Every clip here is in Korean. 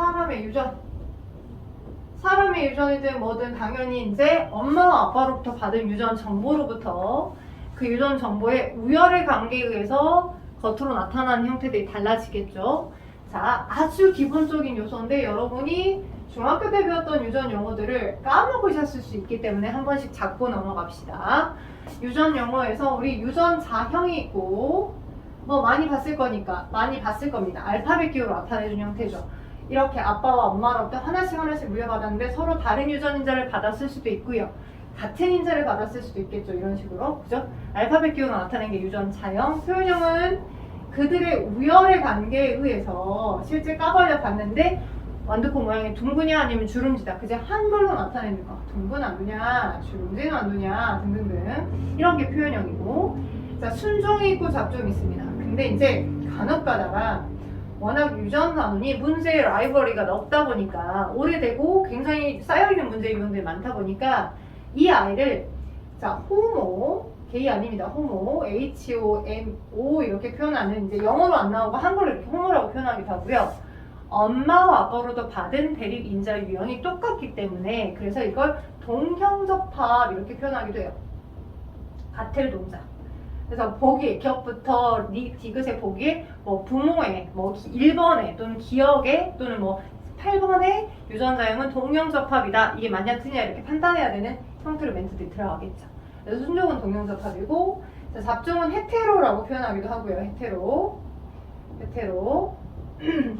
사람의 유전. 사람의 유전이든 뭐든 당연히 이제 엄마와 아빠로부터 받은 유전 정보로부터 그 유전 정보의 우열의 관계에 의해서 겉으로 나타나는 형태들이 달라지겠죠. 자, 아주 기본적인 요소인데 여러분이 중학교 때 배웠던 유전 용어들을 까먹으셨을 수 있기 때문에 한 번씩 잡고 넘어갑시다. 유전 용어에서 우리 유전자형이 있고 뭐 많이 봤을 거니까 많이 봤을 겁니다. 알파벳 기호로 나타내준 형태죠. 이렇게 아빠와 엄마로부터 하나씩 물려받았는데 서로 다른 유전 인자를 받았을 수도 있고요. 같은 인자를 받았을 수도 있겠죠. 이런 식으로. 그죠? 알파벳 기호로 나타낸 게 유전자형. 표현형은 그들의 우열의 관계에 의해서 실제 까발려 봤는데 완두콩 모양이 둥근이야 아니면 주름지다. 그제 한글로 나타내는 거. 둥근 안두냐, 주름진 안두냐 등등등. 이런 게 표현형이고. 자, 순종이 있고 잡종이 있습니다. 근데 이제 간혹 가다가 워낙 유전 가문이 문제의 라이벌리가 높다 보니까 오래되고 굉장히 쌓여있는 문제 유형들이 많다 보니까 이 아이를 자 호모 게이 아닙니다. 호모 HOMO 이렇게 표현하는 이제 영어로 안 나오고 한글로 이렇게 호모라고 표현하기도 하고요. 엄마와 아빠로도 받은 대립 인자 유형이 똑같기 때문에 그래서 이걸 동형접합 이렇게 표현하기도 해요. 같을 동사. 그래서 보기, 기억부터 디귿의 보기, 뭐 부모의, 뭐 1번에 또는 기억에 또는 뭐 8번의 유전자형은 동형접합이다. 이게 맞냐 틀리냐 이렇게 판단해야 되는 형태로 멘트들이 들어가겠죠. 그래서 순종은 동형접합이고 잡종은 헤테로라고 표현하기도 하고요. 헤테로.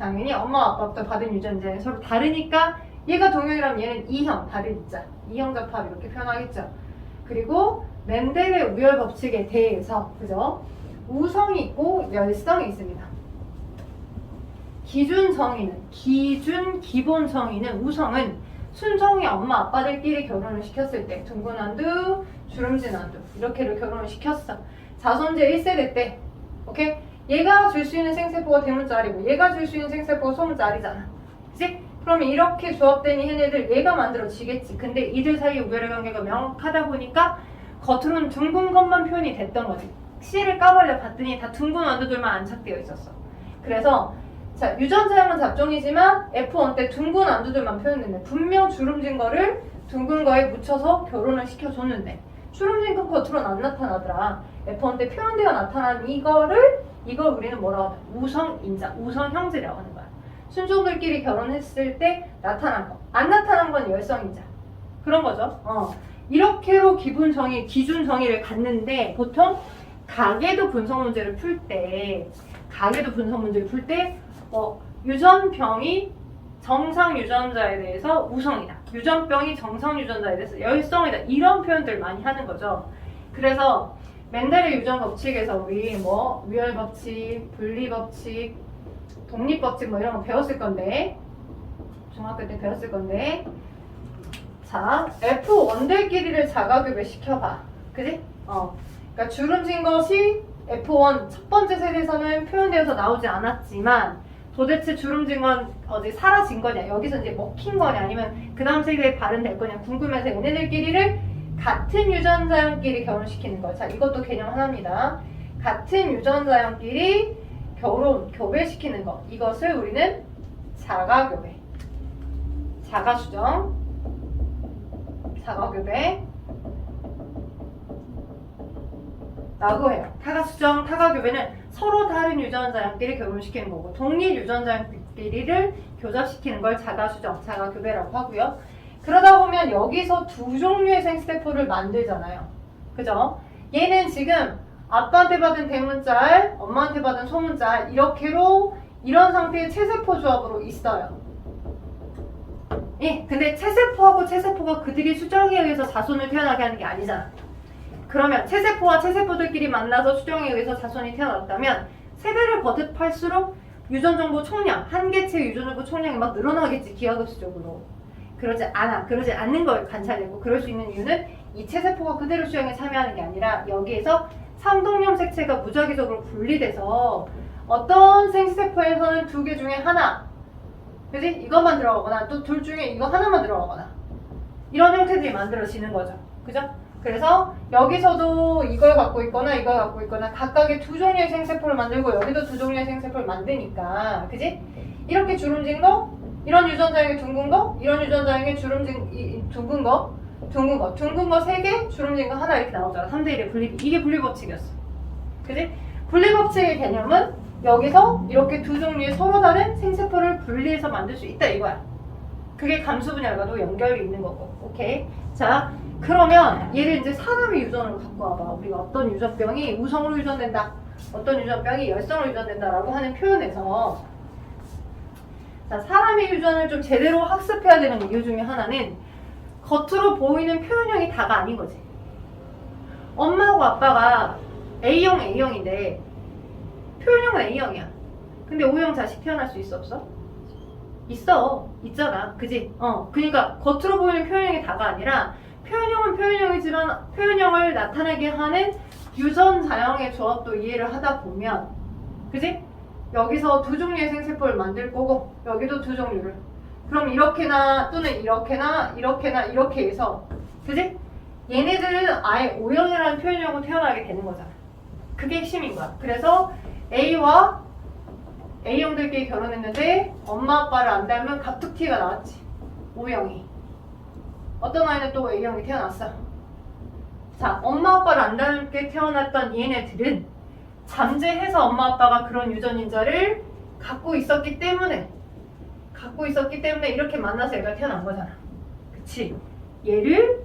당연히 엄마 아빠부터 받은 유전자는 서로 다르니까 얘가 동형이라면 얘는 이형, 다른 입자. 이형접합 이렇게 표현하겠죠. 그리고 멘델의 우열 법칙에 대해서 그죠? 우성이 있고 열성이 있습니다. 기본 정의는 우성은 순종이 엄마 아빠들끼리 결혼을 시켰을 때 둥근 안두, 주름진 안두 이렇게를 결혼을 시켰어. 자손제 1세대 때 오케이? 얘가 줄 수 있는 생세포가 대문자리고 얘가 줄 수 있는 생세포가 소문자리잖아. 그치? 그러면 이렇게 조합된 얘네들 얘가 만들어지겠지. 근데 이들 사이의 우열의 관계가 명확하다 보니까 겉으로는 둥근 것만 표현이 됐던 거지. C를 까발려 봤더니 다 둥근 완두들만 안착되어 있었어. 그래서 자 유전자형은 잡종이지만 F1 때 둥근 완두들만 표현됐네. 분명 주름진 거를 둥근 거에 묻혀서 결혼을 시켜줬는데 주름진 건 겉으로는 안 나타나더라. F1 때 표현되어 나타난 이걸 우리는 뭐라고 하냐? 우성인자, 우성형제라고 하는 거야. 순종들끼리 결혼했을 때 나타난 거. 안 나타난 건 열성인자. 그런 거죠. 이렇게로 기준 정의를 갖는데 보통 가계도 분석 문제를 풀 때 유전병이 정상 유전자에 대해서 우성이다. 유전병이 정상 유전자에 대해서 열성이다. 이런 표현들을 많이 하는 거죠. 그래서 멘델의 유전 법칙에서 우리 뭐 우열 법칙, 분리 법칙, 독립 법칙 뭐 이런 거 배웠을 건데 중학교 때 배웠을 건데 자, F1들끼리를 자가교배 시켜봐. 그지? 그러니까 주름진 것이 F1 첫 번째 세대에서는 표현되어서 나오지 않았지만 도대체 주름진 건 어디 사라진 거냐, 여기서 이제 먹힌 거냐, 아니면 그 다음 세대에 발현될 거냐 궁금해서 얘네들끼리를 같은 유전자형끼리 결혼시키는 거. 자, 이것도 개념 하나입니다. 같은 유전자형끼리 교배시키는 거. 이것을 우리는 자가교배, 자가수정, 자가교배 라고 해요. 타가수정, 타가교배는 서로 다른 유전자형끼리 결혼시키는 거고 독립 유전자형끼리를 교잡시키는 걸 자가수정, 자가교배라고 하고요. 그러다 보면 여기서 두 종류의 생세포를 만들잖아요. 그죠? 얘는 지금 아빠한테 받은 대문자알, 엄마한테 받은 소문자알 이렇게로 이런 상태의 체세포 조합으로 있어요. 예, 근데 체세포하고 체세포가 그들이 수정에 의해서 자손을 태어나게 하는 게 아니잖아. 그러면 체세포와 체세포들끼리 만나서 수정에 의해서 자손이 태어났다면 세대를 거듭할수록 유전정보 총량, 한 개체의 유전정보 총량이 막 늘어나겠지, 기하급수적으로. 그러지 않는 걸 관찰했고, 그럴 수 있는 이유는 이 체세포가 그대로 수정에 참여하는 게 아니라 여기에서 상동형 색채가 무작위적으로 분리돼서 어떤 생세포에서는 두 개 중에 하나, 그지? 이것만 들어가거나 또 둘 중에 이거 하나만 들어가거나 이런 형태들이 만들어지는 거죠. 그죠? 그래서 여기서도 이걸 갖고 있거나 이걸 갖고 있거나 각각의 두 종류의 생세포를 만들고 여기도 두 종류의 생세포를 만드니까, 그지? 이렇게 주름진 거 이런 유전자에게 둥근 거, 이런 유전자에게 주름진 둥근 거, 둥근 거 3개, 주름진 거 하나 이렇게 나오잖아. 3대1의 분리. 이게 분리법칙이었어. 그지? 분리법칙의 개념은 여기서 이렇게 두 종류의 서로 다른 생세포를 분리해서 만들 수 있다 이거야. 그게 감수 분야과도 연결이 있는 거고. 오케이? 자, 그러면 얘를 이제 사람의 유전으로 갖고 와봐. 우리가 어떤 유전병이 우성으로 유전된다, 어떤 유전병이 열성으로 유전된다라고 하는 표현에서, 자, 사람의 유전을 좀 제대로 학습해야 되는 이유 중에 하나는 겉으로 보이는 표현형이 다가 아닌 거지. 엄마하고 아빠가 A형, A형인데 표현형은 A형이야. 근데 O형 자식 태어날 수 있어, 없어? 있어. 있잖아. 그지? 그러니까 겉으로 보이는 표현형이 다가 아니라 표현형은 표현형이지만 표현형을 나타내게 하는 유전 자형의 조합도 이해를 하다 보면, 그지? 여기서 두 종류의 생세포를 만들 거고 여기도 두 종류를, 그럼 이렇게나 또는 이렇게나 이렇게나 이렇게 해서, 그지? 얘네들은 아예 O형이라는 표현형으로 태어나게 되는 거잖아. 그게 핵심인 거야. 그래서 A와 A형들끼리 결혼했는데 엄마 아빠를 안 닮은 갑툭튀가 나왔지. O형이. 어떤 아이는 또 A형이 태어났어. 자, 엄마 아빠를 안 닮게 태어났던 얘네들은 잠재해서 엄마 아빠가 그런 유전인자를 갖고 있었기 때문에 이렇게 만나서 얘가 태어난 거잖아. 그치? 얘를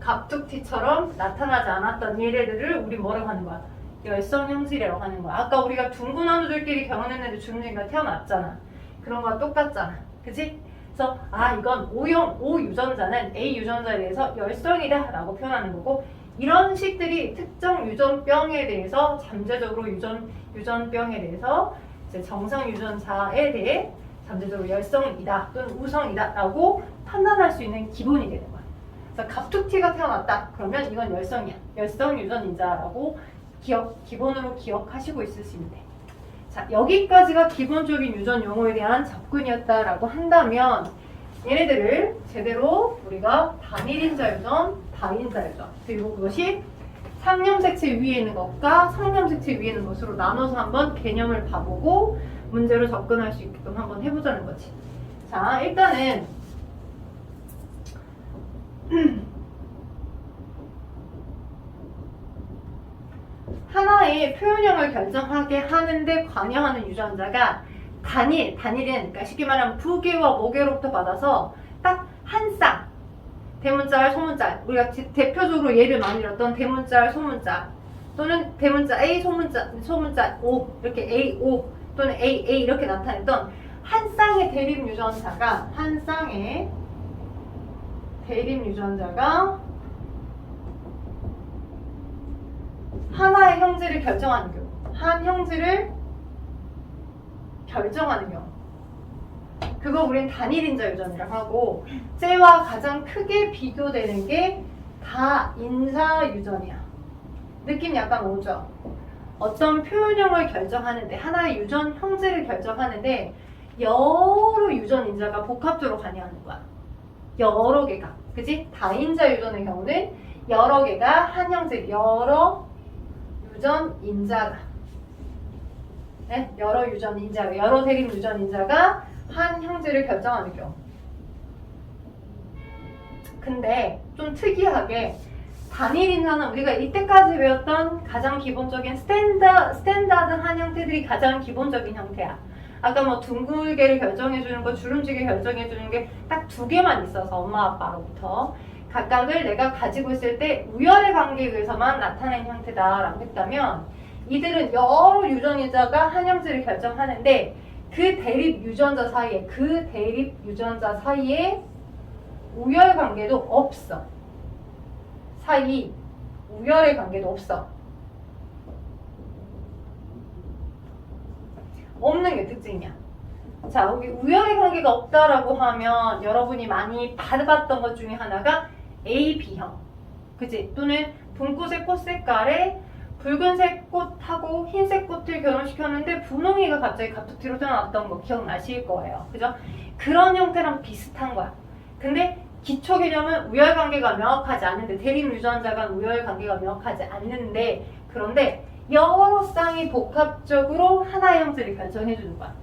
갑툭튀처럼 나타나지 않았던 얘네들을 우리 뭐라고 하는 거야? 열성 형질이라고 하는 거야. 아까 우리가 둥근 한우들끼리 결혼했는데 주름진이가 태어났잖아. 그런 거랑 똑같잖아. 그치? 그래서 이건 O형, O 유전자는 A 유전자에 대해서 열성이다 라고 표현하는 거고, 이런 식들이 특정 유전병에 대해서 잠재적으로 유전병에 대해서 이제 정상 유전자에 대해 잠재적으로 열성이다 또는 우성이다 라고 판단할 수 있는 기본이 되는 거야. 그래서 갑툭튀가 태어났다 그러면 이건 열성이야. 열성 유전인자라고 기본으로 기억하시고 있으시면 돼. 자, 여기까지가 기본적인 유전 용어에 대한 접근이었다라고 한다면, 얘네들을 제대로 우리가 단일인자 유전, 다인자 유전, 그리고 그것이 상념색체 위에 있는 것과 상념색체 위에 있는 것으로 나눠서 한번 개념을 봐보고 문제로 접근할 수 있게끔 한번 해보자는 거지. 자, 일단은 하나의 표현형을 결정하게 하는데 관여하는 유전자가 단일은, 그러니까 쉽게 말하면 부계와 모계로부터 받아서 딱 한 쌍, 대문자알, 소문자알, 우리가 대표적으로 예를 많이 들었던 대문자알, 소문자알, 또는 대문자 A, 소문자 O, 이렇게 A, O 또는 A, A 이렇게 나타냈던 한 쌍의 대립 유전자가 하나의 형질을 결정하는 경우, 한 형질을 결정하는 경우, 그거 우린 단일인자 유전이라고 하고, 쟤와 가장 크게 비교되는 게 다인자 유전이야. 느낌 약간 오죠? 어떤 표현형을 결정하는데, 하나의 유전 형질을 결정하는데 여러 유전인자가 복합적으로 관여하는 거야. 여러 개가. 그지? 다인자 유전의 경우는 여러 개가 한 형질, 여러 유전인자가, 네? 여러 유전인자가, 여러 대립 유전인자가 한 형질을 결정하는 경우. 근데 좀 특이하게 단일인자는 우리가 이때까지 배웠던 가장 기본적인 스탠다드 한 형태들이 가장 기본적인 형태야. 아까 뭐 둥글게를 결정해주는 거, 주름지게 결정해주는 게 딱 두 개만 있어서 엄마 아빠로부터 각각을 내가 가지고 있을 때 우열의 관계에 의해서만 나타낸 형태다라고 했다면, 이들은 여러 유전인자가 한 형질을 결정하는데 그 대립 유전자 사이에 우열 관계도 없어. 우열의 관계도 없어. 없는 게 특징이야. 자, 여기 우열의 관계가 없다라고 하면 여러분이 많이 받아봤던 것 중에 하나가 A, B형. 그치? 또는 분꽃의 꽃 색깔에 붉은색 꽃하고 흰색 꽃을 결혼시켰는데 분홍이가 갑자기 갑툭튀로 태어났던 거 기억나실 거예요. 그죠? 그런 형태랑 비슷한 거야. 근데 기초 개념은 우열 관계가 명확하지 않은데, 대립 유전자 간 우열 관계가 명확하지 않는데, 그런데 여러 쌍이 복합적으로 하나의 형질을 결정해 주는 거야.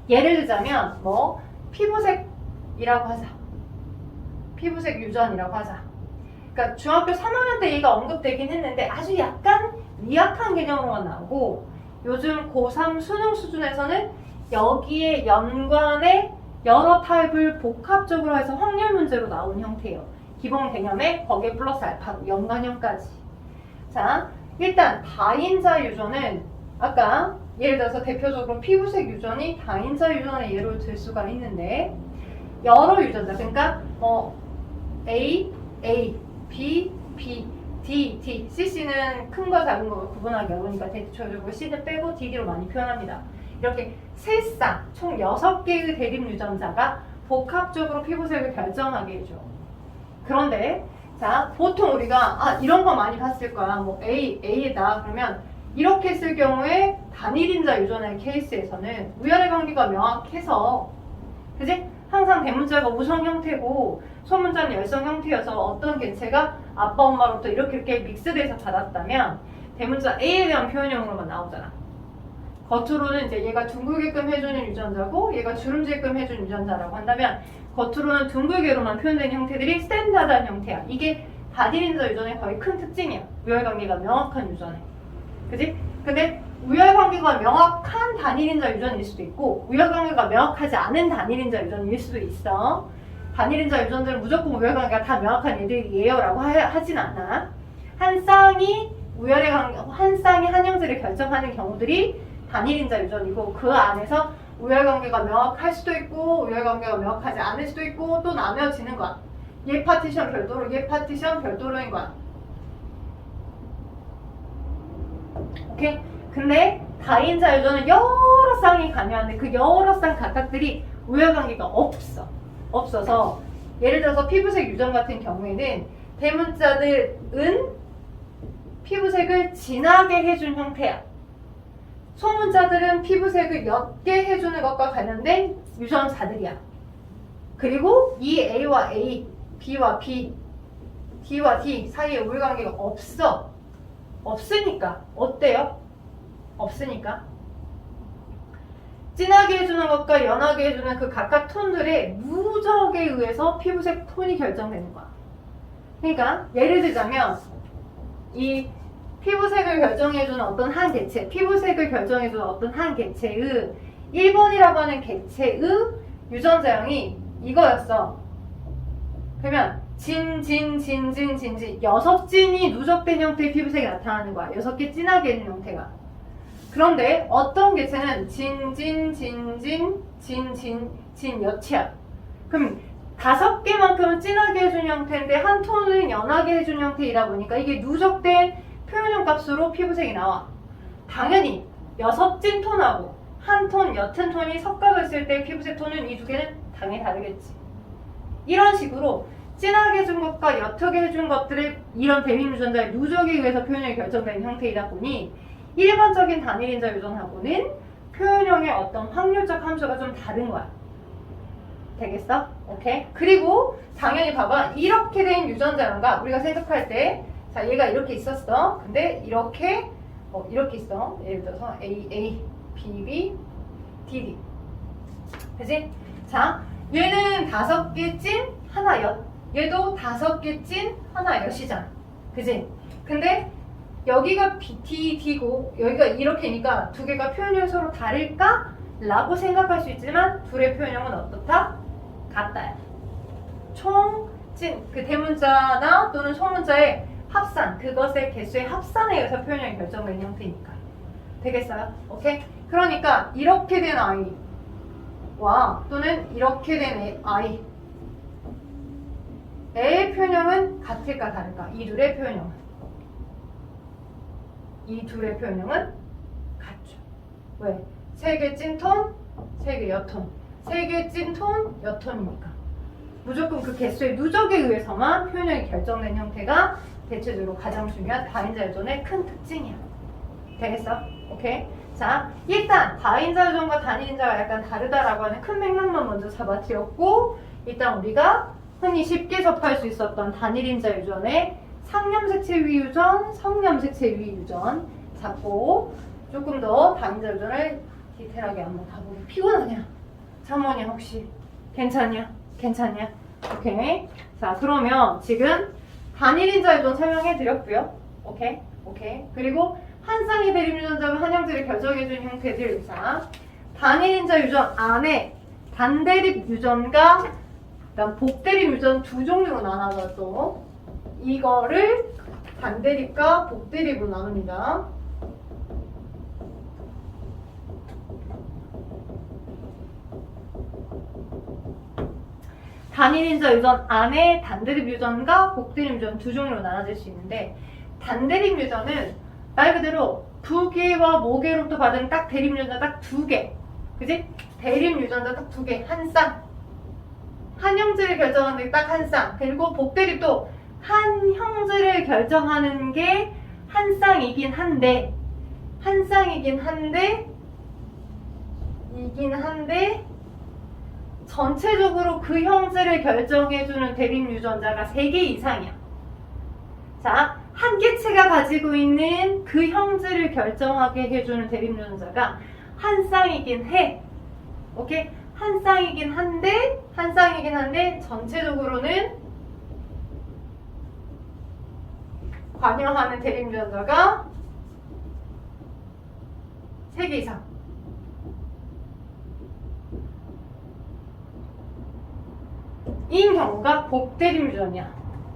예를 들자면 뭐 피부색이라고 하자. 피부색 유전이라고 하자. 그러니까 중학교 3학년 때 얘가 언급되긴 했는데 아주 약간 미약한 개념으로만 나오고 요즘 고3 수능 수준에서는 여기에 연관의 여러 타입을 복합적으로 해서 확률 문제로 나온 형태예요. 기본 개념에 거기에 플러스 알파로 연관형까지. 자, 일단 다인자 유전은 아까 예를 들어서 대표적으로 피부색 유전이 다인자 유전의 예로 들 수가 있는데 여러 유전자, 그러니까 A, B, D, CC는 큰 거 작은 거 구분하기 어려우니까 대표적으로 C는 빼고 DD로 많이 표현합니다. 이렇게 세 쌍, 총 6개의 대립 유전자가 복합적으로 피부색을 결정하게 해줘. 그런데 자, 보통 우리가 이런 거 많이 봤을 거야. A다 그러면 이렇게 쓸 경우에 단일인자 유전의 케이스에서는 우열의 관계가 명확해서 그지? 항상 대문자가 우성 형태고 소문자는 열성 형태여서 어떤 개체가 아빠 엄마로부터 이렇게 믹스돼서 받았다면 대문자 A에 대한 표현형으로만 나오잖아. 겉으로는 이제 얘가 둥글게끔 해주는 유전자고 얘가 주름지게끔 해주는 유전자라고 한다면 겉으로는 둥글게로만 표현되는 형태들이 스탠다드한 형태야. 이게 다딜인자 유전의 거의 큰 특징이야. 우열관계가 명확한 유전에. 그지? 근데 우열관계가 명확한 단일인자 유전일 수도 있고 우열관계가 명확하지 않은 단일인자 유전일 수도 있어. 단일인자 유전들은 무조건 우열관계가 다 명확한 애들이에요 라고 하진 않아. 한 쌍이 한 쌍이 한 형제를 결정하는 경우들이 단일인자 유전이고 그 안에서 우열관계가 명확할 수도 있고 우열관계가 명확하지 않을 수도 있고 또 나뉘어지는 거야. 얘 파티션 별도로 얘 파티션 별도로인 거야. 오케이? 근데 다인자 유전은 여러 쌍이 가능한데 그 여러 쌍 각각들이 우열관계가 없어서 예를 들어서 피부색 유전 같은 경우에는 대문자들은 피부색을 진하게 해준 형태야. 소문자들은 피부색을 옅게 해주는 것과 관련된 유전자들이야. 그리고 이 A와 A, B와 B, D와 D 사이에 우열관계가 없으니까 어때요? 없으니까 진하게 해주는 것과 연하게 해주는 그 각각 톤들의 누적에 의해서 피부색 톤이 결정되는 거야. 그러니까 예를 들자면 이 피부색을 결정해주는 어떤 한 개체, 피부색을 결정해주는 어떤 한 개체의 1번이라고 하는 개체의 유전자형이 이거였어. 그러면 진, 6진이 누적된 형태의 피부색이 나타나는 거야. 6개 진하게 있는 형태가. 그런데 어떤 개체는 진, 여치야. 그럼 5개만큼은 진하게 해준 형태인데 한 톤은 연하게 해준 형태이다 보니까 이게 누적된 표현형 값으로 피부색이 나와. 당연히 6진 톤하고 한 톤, 옅은 톤이 섞어져 있을 때 피부색 톤은 이 두 개는 당연히 다르겠지. 이런 식으로 진하게 해준 것과 옅게 해준 것들을 이런 대립 유전자의 누적에 의해서 표현형이 결정되는 형태이다 보니 일반적인 단일인자 유전하고는 표현형의 어떤 확률적 함수가 좀 다른 거야. 되겠어? 오케이? 그리고 당연히 봐봐. 이렇게 된 유전자가 우리가 생각할 때 자, 얘가 이렇게 있었어. 근데 이렇게 있어. 예를 들어서 A, B, B, D, D. 그치? 자, 얘는 5개 찐, 하나 옅. 얘도 5개 찐, 하나 옅이잖아. 그치? 근데 여기가 D, D고 여기가 이렇게니까 두 개가 표현형이 서로 다를까? 라고 생각할 수 있지만 둘의 표현형은 어떻다? 같다야. 총 찐, 그 대문자나 또는 소문자의 합산, 그것의 개수의 합산에 의해서 표현형이 결정되는 형태니까. 되겠어요? 오케이? 그러니까 이렇게 된 아이와 또는 이렇게 된 아이의 표현형은 같을까 다를까? 이 둘의 표현형은 같죠. 왜? 3개 찐톤, 3개 옅톤. 3개 찐톤, 옅톤이니까. 무조건 그 개수의 누적에 의해서만 표현형이 결정된 형태가 대체적으로 가장 중요한 다인자 유전의 큰 특징이야. 되겠어? 오케이? 자, 일단 다인자 유전과 단일인자가 약간 다르다라고 하는 큰 맥락만 먼저 잡아드렸고 일단 우리가 흔히 쉽게 접할 수 있었던 단일인자 유전의 상염색체 위유전, 성염색체 위유전 잡고 조금 더 다인자 유전을 디테일하게 한번 가보고 피곤하냐? 장모님 혹시 괜찮냐? 괜찮냐? 오케이. 자, 그러면 지금 단일인자 유전 설명해 드렸고요. 오케이. 오케이. 그리고 한 쌍의 대립 유전자가 한 형질을 결정해주는 형태들. 자, 단일인자 유전 안에 단대립 유전과 그다음 복대립 유전 두 종류로 나눠서 또 이거를 단대립과 복대립으로 나눕니다. 단일인자 유전 안에 단대립 유전과 복대립 유전 두 종류로 나눠질 수 있는데 단대립 유전은 말 그대로 두 개와 모개로부터 받은 딱 대립 유전자 딱 두 개. 그지? 대립 유전자 딱 두 개. 한 쌍. 한 형질을 결정하는 게 딱 한 쌍. 그리고 복대립도 한 형질을 결정하는 게 한 쌍이긴 한데 전체적으로 그 형질을 결정해주는 대립 유전자가 3개 이상이야. 자, 한 개체가 가지고 있는 그 형질을 결정하게 해주는 대립 유전자가 한 쌍이긴 해. 오케이? 한 쌍이긴 한데 전체적으로는 관여하는 대립 유전자가 3개 이상. 이 경우가 복대립 유전이야.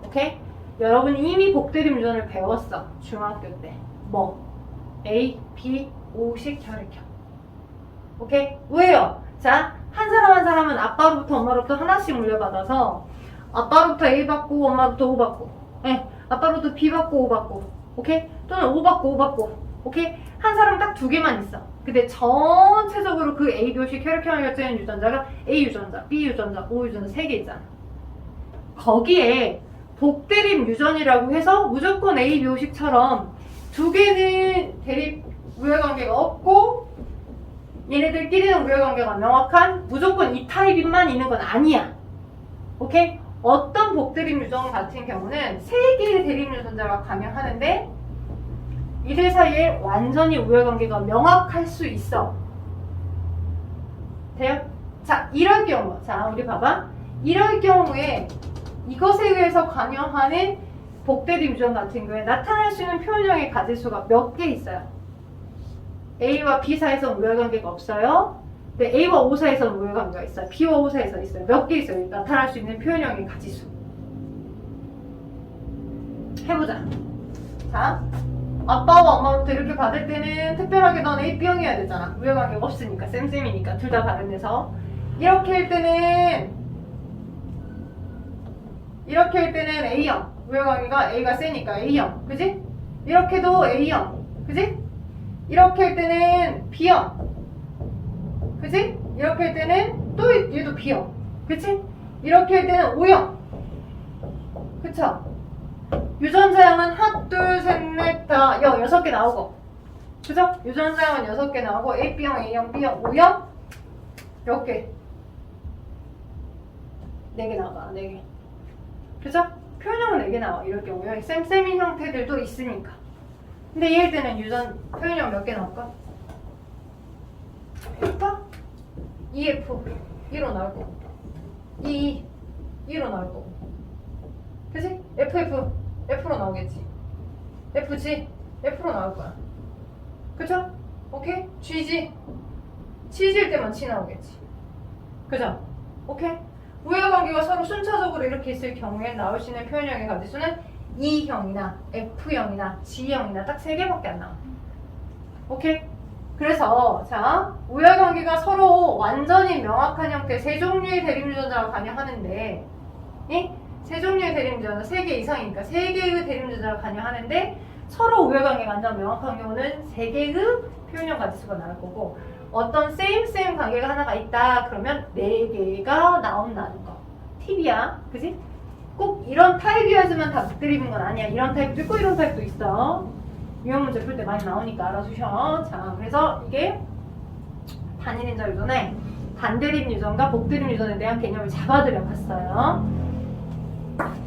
오케이? 여러분 이미 복대립 유전을 배웠어. 중학교 때. 뭐? A, B, O식 혈액형. 오케이? 왜요? 자, 한 사람 한 사람은 아빠로부터 엄마로부터 하나씩 물려받아서 아빠로부터 A 받고 엄마로부터 O 받고, 네, 아빠로부터 B 받고 O 받고, 오케이? 또는 O 받고 O 받고, 오케이? 한 사람 딱 2개만 있어. 근데 전체적으로 그 A, B식 혈액형을 결정하는 유전자가 A 유전자, B 유전자, O 유전자 3개 있잖아. 거기에 복대립 유전이라고 해서 무조건 A, B식처럼 2개는 대립 우열관계가 없고 얘네들끼리는 우열관계가 명확한 무조건 이 타입만 있는 건 아니야. 오케이? 어떤 복대립 유전 같은 경우는 3개의 대립 유전자가 관여하는데 이들 사이에 완전히 우열관계가 명확할 수 있어. 돼요? 자, 이럴 경우, 자, 우리 봐봐. 이럴 경우에 이것에 의해서 관여하는 복대립 유전 같은 경우에 나타날 수 있는 표현형의 가지수가 몇 개 있어요. A와 B 사이에서 우열관계가 없어요. 근데 A와 O 사이에서는 우열관계가 있어요. B와 O 사이에서 있어요. 몇 개 있어요. 나타날 수 있는 표현형의 가지수. 해보자. 자, 아빠와 엄마로부터 이렇게 받을 때는 특별하게 넌 A, B형이어야 되잖아. 우열관계가 없으니까. 쌤이니까. 둘 다 다른 데서. 이렇게 할 때는 A형. 우열관계가 A가 세니까 A형. 그지? 이렇게도 A형. 그지? 이렇게 할 때는 B형. 그지? 이렇게 할 때는 또 얘도 B형. 그치? 이렇게 할 때는 O형. 그쵸? 유전자형은 하나, 둘, 셋, 넷, 다 6개 나오고. 그죠? 유전자형은 6개 나오고 A, B형, A형, B형, O형 몇 개? 4개 나와. 4개. 그죠? 표현형은 4개 나와. 이럴 경우에 쌤인 형태들도 있으니까. 근데 얘일 때는 유전 표현형 몇 개 나올까? F, EF 1로 나올 거고 E 1로 나올 거고 그치? FF F로 나오겠지. FG F로 나올 거야. 그쵸? 오케이? GG G일 때만 G 나오겠지. 그죠? 오케이? 우열관계가 서로 순차적으로 이렇게 있을 경우에 나올 수 있는 표현형의 가지수는 E형이나 F형이나 G형이나 딱 3개밖에 안 나와. 오케이? 그래서 자, 우열관계가 서로 완전히 명확한 형태 3종류의 대립유전자가 관여하는데 이? 3종류의 대립유전자 3개 이상이니까 3개의 대립유전자가 관여하는데 서로 우열관계가 완전 명확한 경우는 3개의 표현형 가지수가 나올 거고 어떤 same 관계가 하나가 있다 그러면 4개가 나온다는 거. 팁이야. 그지? 꼭 이런 타입이어야지만 다 복대립인 건 아니야. 이런 타입도 있고 이런 타입도 있어. 유형 문제 풀 때 많이 나오니까 알아두셔. 자, 그래서 이게 단일인자 유전의 단대립 유전과 복대립 유전에 대한 개념을 잡아드려 봤어요.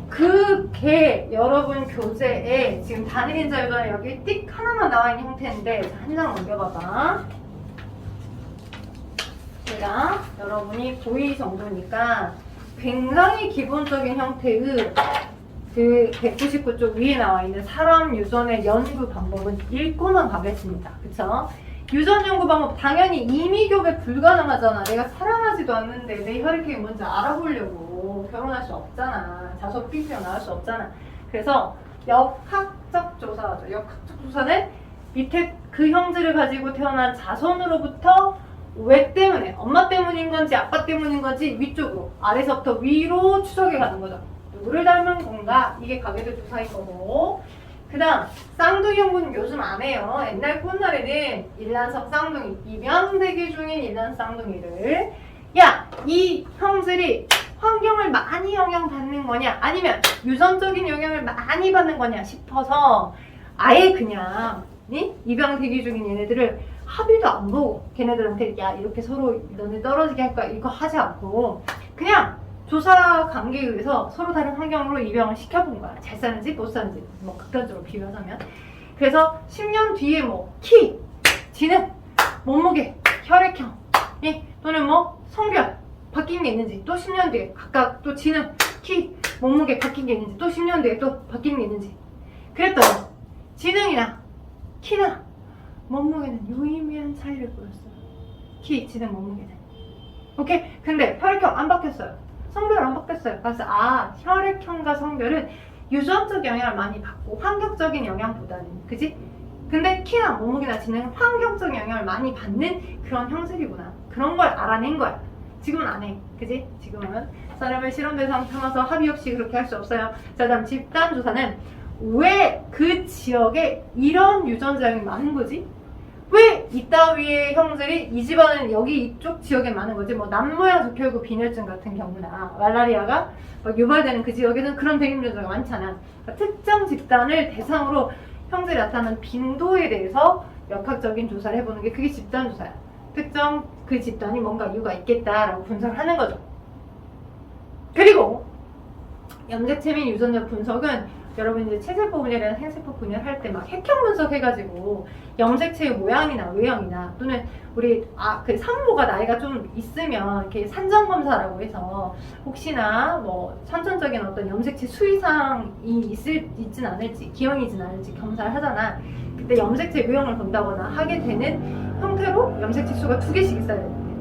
그게 여러분 교재에 지금 단일인자 유전에 여기 띡 하나만 나와 있는 형태인데 한 장 넘겨봐봐. 제가 여러분이 고2 정도니까 굉장히 기본적인 형태의 그 199쪽 위에 나와 있는 사람 유전의 연구 방법은 읽고만 가겠습니다. 그쵸? 유전 연구 방법 당연히 임의교배 불가능하잖아. 내가 사랑하지도 않는데 내 혈액형이 뭔지 알아보려고 결혼할 수 없잖아. 자석 삐삐어 나올 수 없잖아. 그래서 역학적 조사죠. 역학적 조사는 밑에 그 형질을 가지고 태어난 자손으로부터 왜 때문에, 엄마 때문인 건지 아빠 때문인 건지 위쪽으로, 아래서부터 위로 추적해 가는 거죠. 누구를 닮은 건가? 이게 가계도 조사인 거고. 그 다음 쌍둥이 연구는 요즘 안 해요. 옛날 꽃날에는 일란성 쌍둥이, 입양대기 중인 일란 쌍둥이를 이 형질이 환경을 많이 영향받는 거냐 아니면 유전적인 영향을 많이 받는 거냐 싶어서 아예 그냥 입양 대기 중인 얘네들을 합의도 안 보고 걔네들한테 야 이렇게 서로 너네 떨어지게 할 거야 이거 하지 않고 그냥 조사 관계에 의해서 서로 다른 환경으로 입양을 시켜본 거야. 잘 사는지 못 사는지 뭐 극단적으로 비교하자면. 그래서 10년 뒤에 뭐 키, 지능, 몸무게, 혈액형 또는 뭐 성별 바뀐 게 있는지 또 10년 뒤에 각각 또 지능, 키, 몸무게 바뀐 게 있는지 또 10년 뒤에 또 바뀐 게 있는지 그랬더니 지능이나 키나 몸무게는 유의미한 차이를 보였어요. 키, 지능, 몸무게는. 오케이? 근데 혈액형 안 바뀌었어요. 성별 안 바뀌었어요. 그래서 혈액형과 성별은 유전적 영향을 많이 받고 환경적인 영향보다는 그지? 근데 키나 몸무게나 지능은 환경적 영향을 많이 받는 그런 형질이구나. 그런 걸 알아낸 거야. 지금은 안 해. 그지? 지금은 사람을 실험 대상 삼아서 합의 없이 그렇게 할 수 없어요. 자, 다음 집단조사는 왜 그 지역에 이런 유전자형이 많은 거지? 왜 이따위의 형질이 이 집안은 여기 이쪽 지역에 많은 거지? 뭐 남모양 적혈구 빈혈증 같은 경우나 말라리아가 막 유발되는 그 지역에는 그런 백인유전자가 많잖아. 그러니까 특정 집단을 대상으로 형질이 나타나는 빈도에 대해서 역학적인 조사를 해보는 게 그게 집단조사야. 특정 그 집단이 뭔가 이유가 있겠다라고 분석을 하는 거죠. 그리고 염색체 및 유전자 분석은 여러분 이제 체세포 분열이나 생세포 분열 할 때 막 핵형 분석해가지고 염색체의 모양이나 외형이나 또는 우리 그 산모가 나이가 좀 있으면 이렇게 산정 검사라고 해서 혹시나 뭐 선천적인 어떤 염색체 수의사항이 있진 않을지 기형이진 않을지 검사를 하잖아. 그때 염색체 외형을 본다거나 하게 되는 형태로 염색체 수가 2개씩 있어야 되는데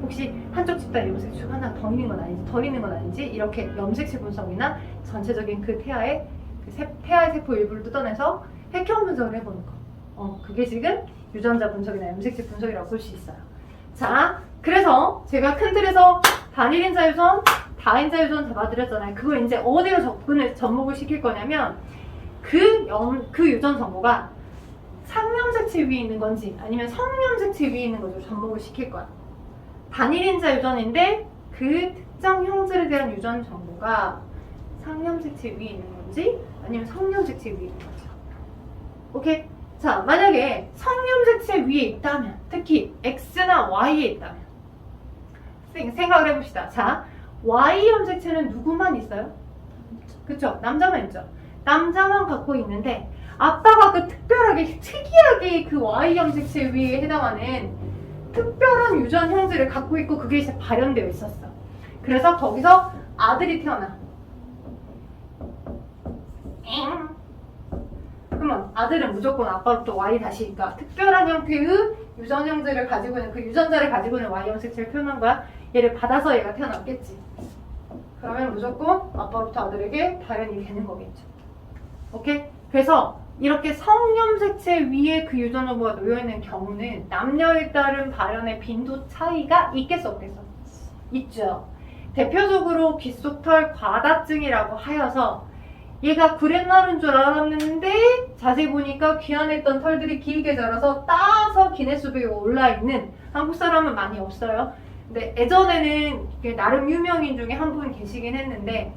혹시 한쪽 집단 염색체 수가 하나 더 있는 건 아닌지 덜 있는 건 아닌지 이렇게 염색체 분석이나 전체적인 그 태아의 태아의 세포 일부를 뜯어내서 핵형 분석을 해보는 거. 그게 지금 유전자 분석이나 염색체 분석이라고 볼 수 있어요. 자, 그래서 제가 큰 틀에서 단일인자 유전, 다인자 유전 잡아드렸잖아요. 그걸 이제 어디로 접목을 시킬 거냐면 그 유전 정보가 상염색체 위에 있는 건지 아니면 성염색체 위에 있는 건지 접목을 시킬 거야. 단일인자 유전인데 그 특정 형질에 대한 유전 정보가 상염색체 위에 있는 건지 아니면 성염색체 위에 있는 건지. 오케이? 자, 만약에 성염색체 위에 있다면 특히 X나 Y에 있다면 생각을 해봅시다. 자, Y 염색체는 누구만 있어요? 그쵸? 남자만 있죠? 남자만 갖고 있는데 아빠가 그 특이하게 그 Y 염색체 위에 해당하는 특별한 유전 형질을 갖고 있고 그게 이제 발현되어 있었어. 그래서 거기서 아들이 태어나. 그러면 아들은 무조건 아빠로부터 Y 다시니까 특별한 형태의 유전 형질을 가지고 있는 그 유전자를 가지고 있는 Y 염색체를 표현한 거야. 얘를 받아서 얘가 태어났겠지. 그러면 무조건 아빠로부터 아들에게 발현이 되는 거겠죠. 오케이? 그래서 이렇게 성염색체 위에 그 유전 정보가 놓여있는 경우는 남녀에 따른 발현의 빈도 차이가 있겠어 없겠어? 있죠. 대표적으로 귓속털 과다증이라고 하여서 얘가 구렛나루인 줄 알았는데 자세히 보니까 귀 안에 있던 털들이 길게 자라서 따서 기네스북에 올라있는 한국 사람은 많이 없어요. 근데 예전에는 나름 유명인 중에 한 분 계시긴 했는데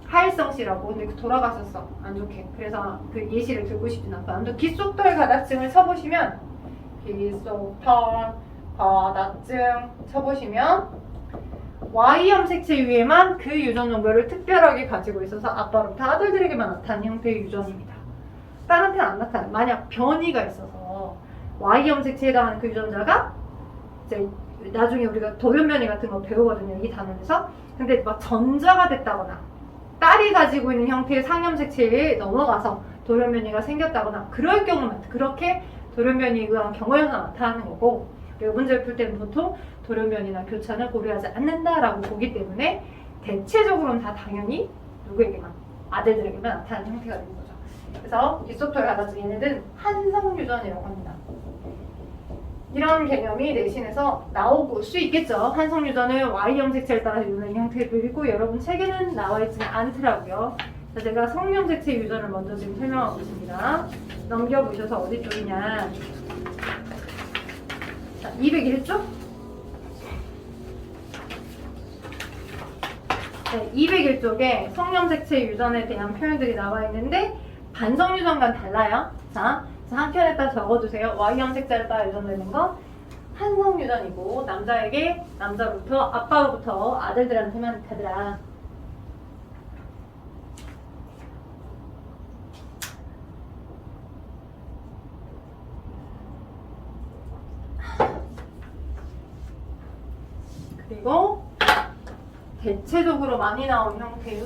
하일성 씨라고. 근데 돌아가셨어 안 좋게. 그래서 그 예시를 들고 싶진 않고 아무튼 귓속털 과다증을 쳐보시면 귓속털 과다증 쳐보시면 Y 염색체 위에만 그 유전 정보를 특별하게 가지고 있어서 아빠로부터 아들들에게만 나타나는 형태의 유전입니다. 다른 데는 안 나타나요. 만약 변이가 있어서 Y 염색체에 해당하는 그 유전자가 이제 나중에 우리가 돌연변이 같은 거 배우거든요, 이 단원에서. 근데 막 전자가 됐다거나 딸이 가지고 있는 형태의 상염색체에 넘어가서 돌연변이가 생겼다거나 그럴 경우만 그렇게 돌연변이에 의한 경우에서 나타나는 거고, 그리고 문제를 풀 때는 보통 돌연변이나 교차는 고려하지 않는다라고 보기 때문에 대체적으로는 다 당연히 누구에게만, 아들들에게만 나타나는 형태가 되는 거죠. 그래서 이소토에 가다서 얘네들은 한성유전이라고 합니다. 이런 개념이 내신에서 나올 수 있겠죠. 한성유전은 Y형 색채를 따라 유는 형태들이고 여러분 책에는 나와 있지는 않더라고요. 자, 제가 성형색채 유전을 먼저 지금 설명하고 있습니다. 넘겨보셔서 어디 쪽이냐. 자, 201쪽? 네, 201쪽에 성형색채 유전에 대한 표현들이 나와 있는데 반성유전과는 달라요. 자, 한 켠에다 적어두세요. Y형 색자를 따라 유전되는 건 한성유전이고 남자에게 남자부터 아빠로부터 아들들한테만 가더라. 그리고 대체적으로 많이 나온 형태의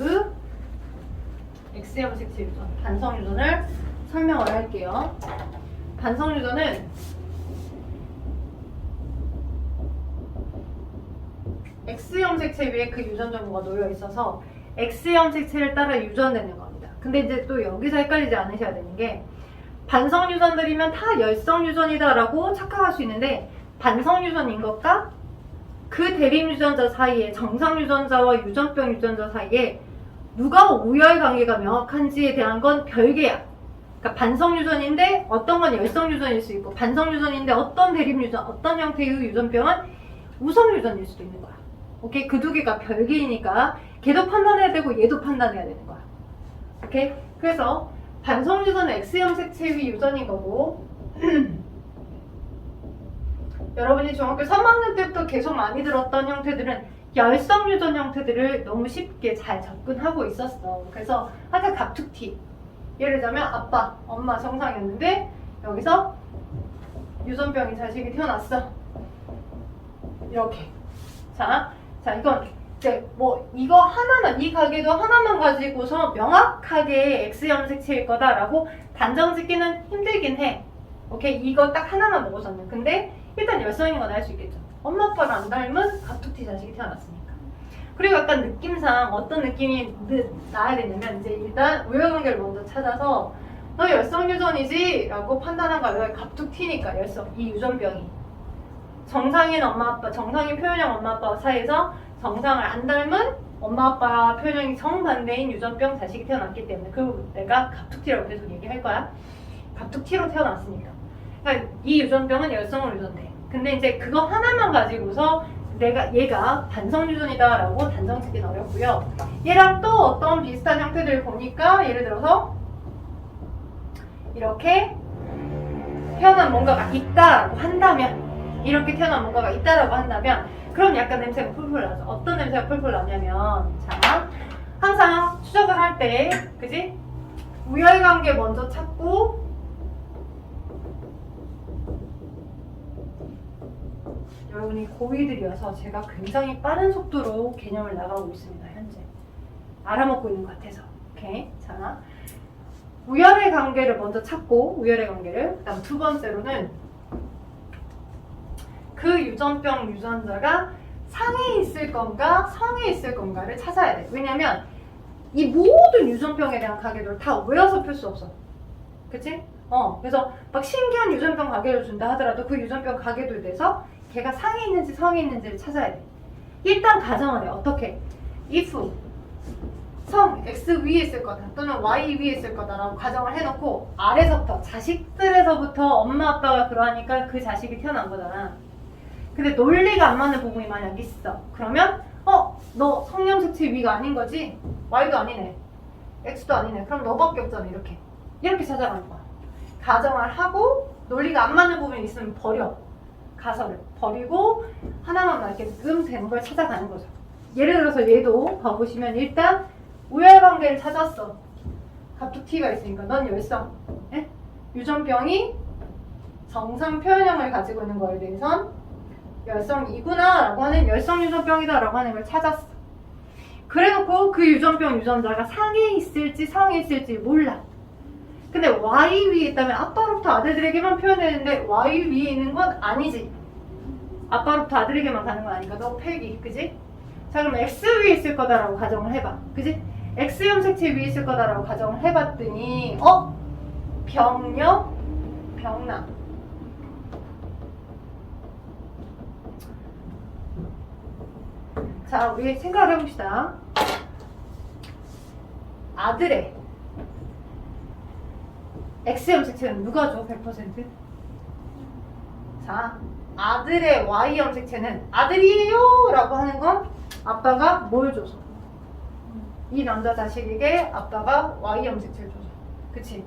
X형 색채 유전, 반성유전을 설명을 할게요. 반성유전은 X형 색채 위에 그 유전 정보가 놓여 있어서 X형 색채를 따라 유전되는 겁니다. 근데 이제 또 여기서 헷갈리지 않으셔야 되는 게 반성유전들이면 다 열성유전이다라고 착각할 수 있는데 반성유전인 것과 그 대립유전자 사이에 정상유전자와 유전병 유전자 사이에 누가 우열 관계가 명확한지에 대한 건 별개야. 그러니까 반성유전인데 어떤 건 열성유전일 수 있고 반성유전인데 어떤 대립유전, 어떤 형태의 유전병은 우성유전일 수도 있는 거야. 오케이? 그 두 개가 별개이니까 걔도 판단해야 되고 얘도 판단해야 되는 거야. 오케이? 그래서 반성유전은 X형 색채의 유전인 거고 여러분이 중학교 3학년 때부터 계속 많이 들었던 형태들은 열성유전 형태들을 너무 쉽게 잘 접근하고 있었어. 그래서 아까 갑툭튀 예를 들자면 아빠, 엄마 정상이었는데 여기서 유전병이 자식이 태어났어. 이렇게. 자 이건 이제 뭐 이거 하나만, 이 가게도 하나만 가지고서 명확하게 X형 색채일 거다라고 단정 짓기는 힘들긴 해. 오케이? 이거 딱 하나만 먹어서는. 근데 일단 열성인 건 알 수 있겠죠. 엄마 아빠를 안 닮은 갑툭튀 자식이 태어났으니까. 그리고 약간 느낌상 어떤 느낌이 나야 되냐면 이제 일단 우열관계를 먼저 찾아서 너 열성유전이지? 라고 판단한 거야. 왜? 갑툭튀니까 열성, 이 유전병이 정상인 엄마 아빠, 정상인 표현형 엄마 아빠 사이에서 정상을 안 닮은 엄마 아빠 표현형이 정반대인 유전병 자식이 태어났기 때문에. 그리고 내가 갑툭튀라고 계속 얘기할 거야. 갑툭튀로 태어났으니까. 그러니까 이 유전병은 열성으로 유전돼. 근데 이제 그거 하나만 가지고서 얘가 반성유전이다라고 단정 짓기는 어렵고요. 얘랑 또 어떤 비슷한 형태들을 보니까 예를 들어서 이렇게 태어난 뭔가가 있다라고 한다면, 이렇게 태어난 뭔가가 있다라고 한다면 그럼 약간 냄새가 풀풀 나죠. 어떤 냄새가 풀풀 나냐면, 자, 항상 추적을 할 때, 그지? 우열관계 먼저 찾고 여러분이 고2들이어서 제가 굉장히 빠른 속도로 개념을 나가고 있습니다. 현재 알아먹고 있는 것 같아서. 오케이. 자, 우열의 관계를 먼저 찾고, 우열의 관계를. 그 다음 두 번째로는 그 유전병 유전자가 상에 있을 건가 성에 있을 건가를 찾아야 돼. 왜냐면 이 모든 유전병에 대한 가계도를 다 외워서 풀 수 없어. 그치? 그래서 막 신기한 유전병 가계도를 준다 하더라도 그 유전병 가계도에 대해서 걔가 상에 있는지 성에 있는지를 찾아야 돼. 일단 가정을 해. 어떻게? if 성 X 위에 있을 거다 또는 Y 위에 있을 거다라고 가정을 해놓고 아래서부터, 자식들에서부터 엄마 아빠가 그러하니까 그 자식이 태어난 거잖아. 근데 논리가 안 맞는 부분이 만약 있어. 그러면 너 성형색체 위가 아닌 거지? Y도 아니네, X도 아니네. 그럼 너밖에 없잖아. 이렇게 찾아가는 거야. 가정을 하고 논리가 안 맞는 부분이 있으면 버려. 가설을 버리고 하나만 이렇게 되는 걸 찾아가는 거죠. 예를 들어서 얘도 봐보시면 일단 우열관계를 찾았어. 갑툭튀가 있으니까 넌 열성. 예? 유전병이 정상 표현형을 가지고 있는 거에 대해선 열성이구나 라고 하는 열성 유전병이다 라고 하는 걸 찾았어. 그래놓고 그 유전병 유전자가 상에 있을지 상에 있을지 몰라. 근데 Y 위에 있다면 아빠로부터 아들들에게만 표현되는데 Y 위에 있는 건 아니지. 아빠로부터 아들에게만 가는 건 아니까 너 팩이, 그지? 자, 그럼 X 위에 있을 거다라고 가정을 해봐, 그지? X 염색체 위에 있을 거다라고 가정을 해봤더니 병녀, 병남. 자, 우리 생각을 해봅시다. 아들의 X 염색체는 누가 줘? 100%? 자, 아들의 Y 염색체는 아들이에요! 라고 하는 건 아빠가 뭘 줘서? 이 남자 자식에게 아빠가 Y 염색체를 줘서. 그치?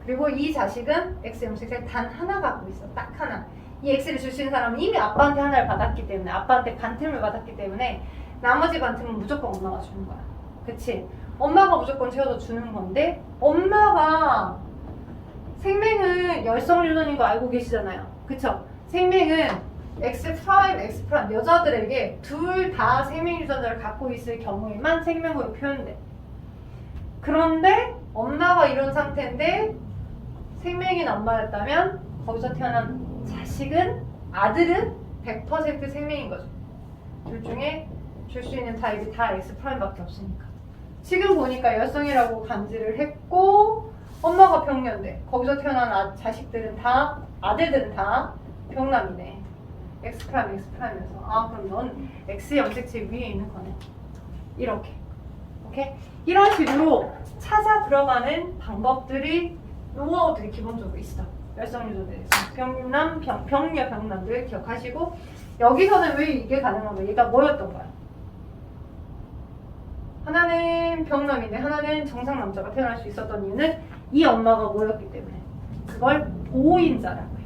그리고 이 자식은 X 염색체를 단 하나 갖고 있어. 딱 하나. 이 X를 줄 수 있는 사람은 이미 아빠한테 하나를 받았기 때문에, 아빠한테 반틈을 받았기 때문에 나머지 반틈은 무조건 엄마가 주는 거야. 그치? 엄마가 무조건 채워서 주는 건데, 엄마가 생명은 열성 유전인 거 알고 계시잖아요. 그쵸? 생명은 X', X' 여자들에게 둘 다 생명 유전자를 갖고 있을 경우에만 생명으로 표현돼. 그런데 엄마가 이런 상태인데 생명인 엄마였다면 거기서 태어난 자식은, 아들은 100% 생명인 거죠. 둘 중에 줄 수 있는 타입이 다 X'밖에 없으니까. 지금 보니까 열성이라고 감지를 했고 엄마가 병녀인데 거기서 태어난 자식들은 다, 아들들은 다 병남이네. X', 아, 그럼 넌 X 염색체 위에 있는 거네. 이렇게. 오케이? 이런 식으로 찾아 들어가는 방법들이, 노하우들이 기본적으로 있어. 열성 유전자에서. 병남, 병녀, 병남들 기억하시고, 여기서는 왜 이게 가능한 거야? 얘가 뭐였던 거야? 하나는 병남인데 하나는 정상 남자가 태어날 수 있었던 이유는 이 엄마가 뭐였기 때문에. 그걸 보호인자라고 해.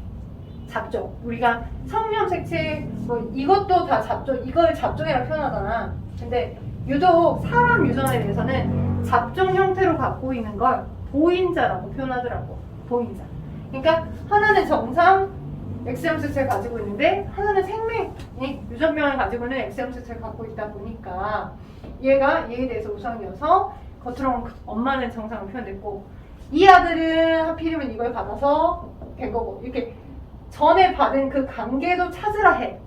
잡종. 우리가 성염색체 뭐 이것도 다 잡종, 이걸 잡종이라고 표현하잖아. 근데 유독 사람 유전에 대해서는 잡종 형태로 갖고 있는 걸 보호인자라고 표현하더라고. 보호인자. 그러니까 하나는 정상 X염색체를 가지고 있는데 하나는 생명이 유전병을 가지고 있는 X염색체를 갖고 있다 보니까 얘가 얘에 대해서 우선이어서 겉으로는 엄마는 정상으로 표현됐고 이 아들은 하필이면 이걸 받아서 된 거고, 이렇게 전에 받은 그 관계도 찾으라 해.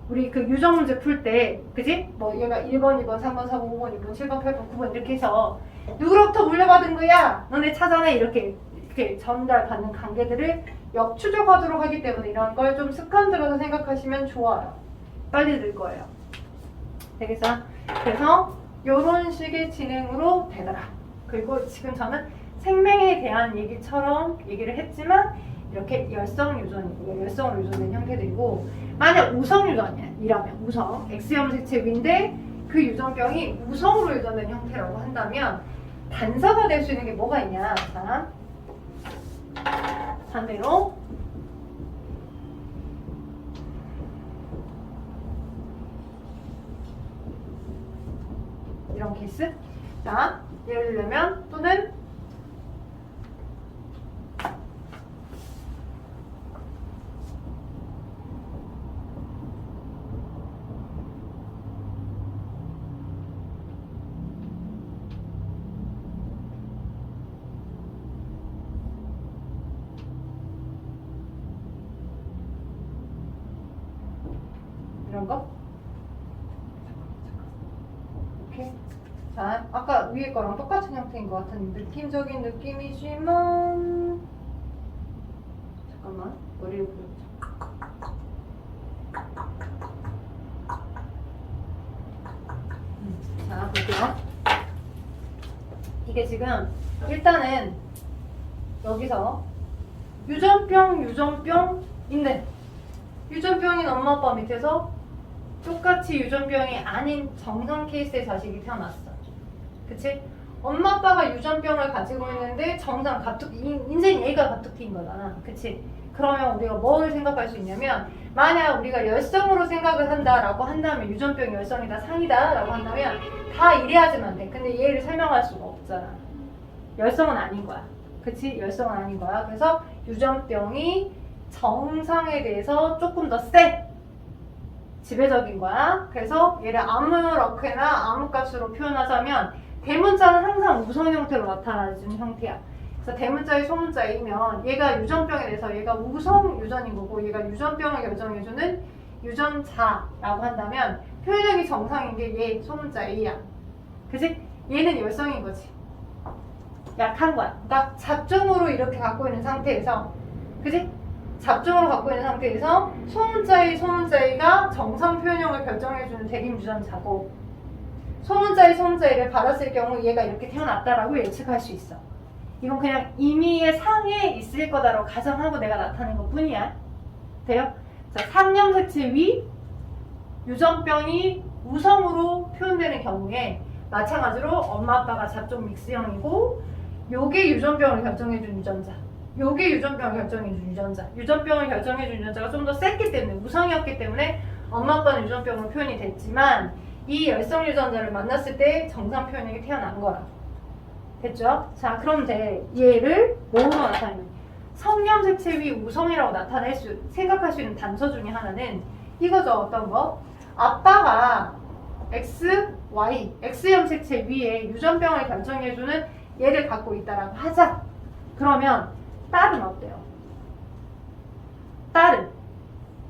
우리 그 유전 문제 풀 때, 그지? 뭐 얘가 1번, 2번, 3번, 4번, 5번, 6번, 7번, 8번, 9번 이렇게 해서 누구로부터 물려받은 거야? 너네 찾아내. 이렇게 전달받는 관계들을 역추적하도록 하기 때문에 이런 걸 좀 습관 들어서 생각하시면 좋아요. 빨리 늘 거예요. 되겠어? 그래서 이런 식의 진행으로 되더라. 그리고 지금 저는 생명에 대한 얘기처럼 얘기를 했지만 이렇게 열성 유전이고 열성으로 유전된 형태들이고, 만약 우성 유전이라면 우성 X염색체 위인데 그 유전병이 우성으로 유전된 형태라고 한다면 단서가 될 수 있는 게 뭐가 있냐? 자, 반대로 이런 케이스. 자, 예를 들면 또는 이런 거. 오케이. 자, 아까 위에 거랑 똑같은 형태인 것 같은 느낌적인 느낌이지만, 잠깐만, 머리를 보여보자. 자, 볼게요. 이게 지금 일단은 여기서 유전병인데 유전병인 엄마 아빠 밑에서 똑같이 유전병이 아닌 정상 케이스의 자식이 태어났어. 그치? 엄마 아빠가 유전병을 가지고 있는데 정상 인생 얘가 가툭티인 거잖아. 그치? 그러면 우리가 뭘 생각할 수 있냐면, 만약 우리가 열성으로 생각을 한다라고 한다면, 유전병이 열성이다 상이다 라고 한다면 다 이래야지만 돼. 근데 얘를 설명할 수가 없잖아. 열성은 아닌 거야. 그치? 열성은 아닌 거야. 그래서 유전병이 정상에 대해서 조금 더 세. 지배적인 거야. 그래서 얘를 아무렇게나 아무 값으로 표현하자면 대문자는 항상 우성 형태로 나타나는 형태야. 그래서 대문자의 소문자이면 얘가 유전병에 대해서 얘가 우성 유전인 거고 얘가 유전병을 결정해주는 유전자라고 한다면 표현력이 정상인 게 얘 소문자 A야. 그치? 얘는 열성인 거지. 약한 거야. 그러니까 잡종으로 이렇게 갖고 있는 상태에서, 그치? 잡종으로 갖고 있는 상태에서 소문자가 정상 표현형을 결정해주는 대립 유전자고 소문자를 받았을 경우 얘가 이렇게 태어났다라고 예측할 수 있어. 이건 그냥 임의의 상에 있을 거다라고 가정하고 내가 나타낸 것 뿐이야. 돼요? 자, 상염색체 위 유전병이 우성으로 표현되는 경우에 마찬가지로 엄마 아빠가 잡종 믹스형이고 요게 유전병을 결정해준 유전자, 요게 유전병을 결정해준 유전자, 유전병을 결정해준 유전자가 좀 더 셌기 때문에 우성이었기 때문에 엄마 아빠는 유전병으로 표현이 됐지만 이 열성 유전자를 만났을 때 정상 표현력이 태어난 거라. 됐죠? 자, 그럼 이제 얘를 뭐로 나타내는? 성염색체 위 우성이라고 생각할 수 있는 단서 중에 하나는 이거죠. 어떤 거? 아빠가 X염색체 위에 유전병을 결정해주는 얘를 갖고 있다라고 하자. 그러면 딸은 어때요? 딸은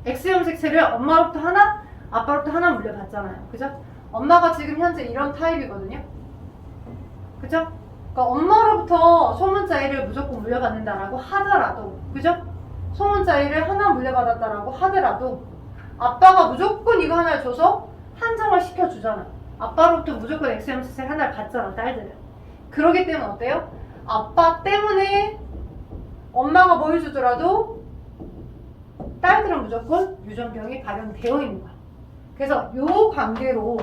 X염색체를 엄마로부터 하나, 아빠로부터 하나 물려받잖아요. 그죠? 엄마가 지금 현재 이런 타입이거든요. 그죠? 그러니까 엄마로부터 소문자 A를 무조건 물려받는다라고 하더라도, 그죠? 소문자 A를 하나 물려받았다라고 하더라도 아빠가 무조건 이거 하나를 줘서 한정을 시켜주잖아. 아빠로부터 무조건 X염색체 하나를 받잖아, 딸들은. 그러기 때문에 어때요? 아빠 때문에 엄마가 뭘 주더라도 딸들은 무조건 유전병이 발현되어 있는 거야. 그래서 요 관계로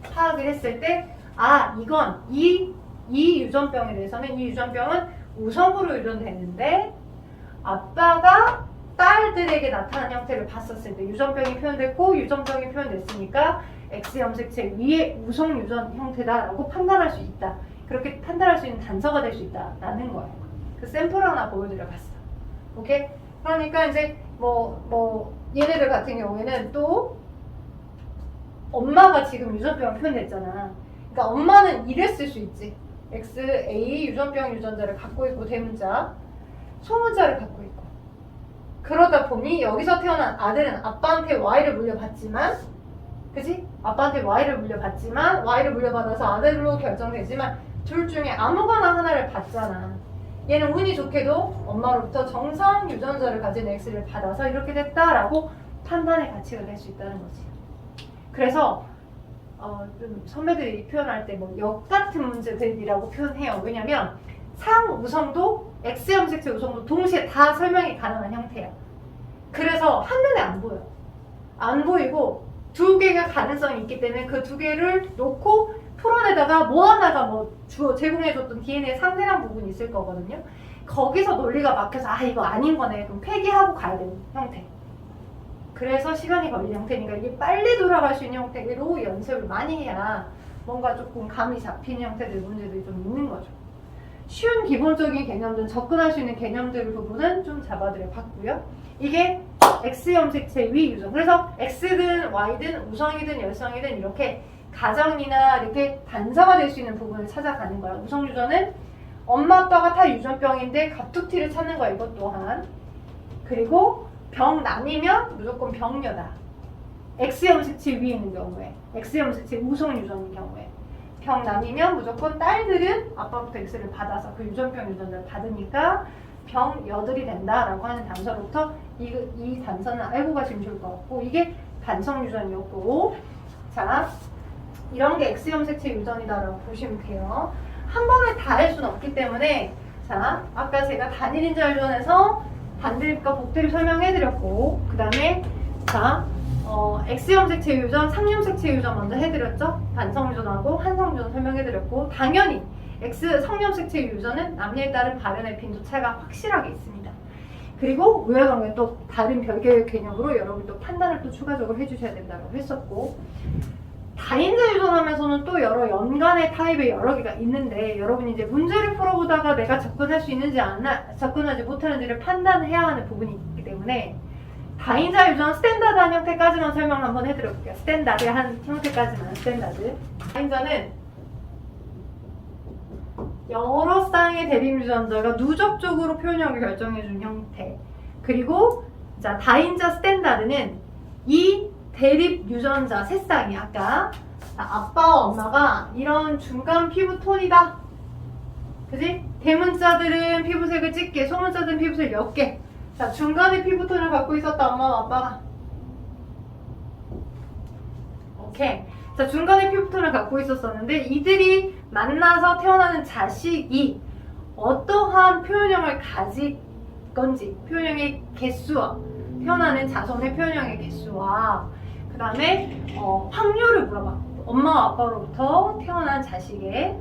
파악을 했을 때, 아, 이건 이 유전병에 대해서는 이 유전병은 우성으로 유전되는데 아빠가 딸들에게 나타난 형태를 봤었을 때 유전병이 표현됐고 유전병이 표현됐으니까 X염색체 위에 우성 유전 형태다라고 판단할 수 있다. 그렇게 판단할 수 있는 단서가 될 수 있다라는 거예요. 그 샘플 하나 보여드려 봤어. 오케이? 그러니까 이제 얘네들 같은 경우에는 또 엄마가 지금 유전병을 표현했잖아. 그러니까 엄마는 이랬을 수 있지. XA 유전병 유전자를 갖고 있고 대문자, 소문자를 갖고 있고. 그러다 보니 여기서 태어난 아들은 아빠한테 Y를 물려받지만, 그치? 아빠한테 Y를 물려받아서 아들로 결정되지만 둘 중에 아무거나 하나를 받잖아. 얘는 운이 좋게도 엄마로부터 정상 유전자를 가진 X를 받아서 이렇게 됐다라고 판단의 가치가 될 수 있다는 거지. 그래서 좀 선배들이 표현할 때 역 같은 문제들이라고 표현해요. 왜냐면 상우성도 X염색체 우성도 동시에 다 설명이 가능한 형태야. 그래서 한눈에 안 보여. 안 보이고 두 개가 가능성이 있기 때문에 그 두 개를 놓고 풀어내다가 뭐 하나가 제공해줬던 DNA의 상대랑 부분이 있을 거거든요. 거기서 논리가 막혀서 아 이거 아닌 거네. 그럼 폐기하고 가야 되는 형태. 그래서 시간이 걸리는 형태니까 이게 빨리 돌아갈 수 있는 형태로 연습을 많이 해야 뭔가 조금 감이 잡히는 형태들 문제들이 좀 있는 거죠. 쉬운 기본적인 개념들, 접근할 수 있는 개념들 부분은 좀 잡아드려 봤고요. 이게 X염색체 위 유전. 그래서 X든 Y든 우성이든 열성이든 이렇게 가정이나 이렇게 단서가 될 수 있는 부분을 찾아가는 거야. 우성 유전은 엄마 아빠가 다 유전병인데 갑툭튀를 찾는 거야. 이것 또한. 그리고 병 남이면 무조건 병녀다. X염색체 위에 있는 경우에, X염색체 우성 유전인 경우에 병 남이면 무조건 딸들은 아빠부터 X를 받아서 그 유전병 유전자를 받으니까 병여들이 된다라고 하는 단서로부터 이 단서는 알고 가시면 좋을 것 같고, 이게 반성 유전이었고, 자 이런 게 X염색체 유전이다라고 보시면 돼요. 한 번에 다 할 수는 없기 때문에, 자 아까 제가 단일 인자 유전에서 단드립과 복드립 설명해드렸고, 그 다음에 자 X염색체 유전, 상염색체 유전 먼저 해드렸죠. 반성 유전하고 한성 유전 설명해드렸고, 당연히 X 성염색체 유전은 남녀에 따른 발현의 빈도차가 확실하게 있습니다. 그리고 우열관계 또 다른 별개의 개념으로 여러분이 또 판단을 또 추가적으로 해주셔야 된다고 했었고, 다인자 유전하면서는 또 여러 연간의 타입의 여러 개가 있는데, 여러분이 이제 문제를 풀어보다가 내가 접근할 수 있는지 접근하지 못하는지를 판단해야 하는 부분이 있기 때문에 다인자 유전 스탠다드한 형태까지만 설명을 한번 해드려볼게요. 스탠다드한 형태까지만, 스탠다드. 다인자는 여러 쌍의 대립 유전자가 누적적으로 표현형을 결정해준 형태. 그리고 자, 다인자 스탠다드는 이 대립 유전자 세 쌍이 아까 아빠와 엄마가 이런 중간 피부톤이다. 그지? 대문자들은 피부색을 짙게, 소문자들은 피부색을 옅게. 자, 중간에 피부톤을 갖고 있었다, 엄마와 아빠가. 오케이. 자, 중간에 피부톤을 갖고 있었었는데, 이들이 만나서 태어나는 자식이 어떠한 표현형을 가질 건지, 표현형의 개수와, 태어나는 자손의 표현형의 개수와, 그 다음에, 확률을 물어봐. 엄마와 아빠로부터 태어난 자식의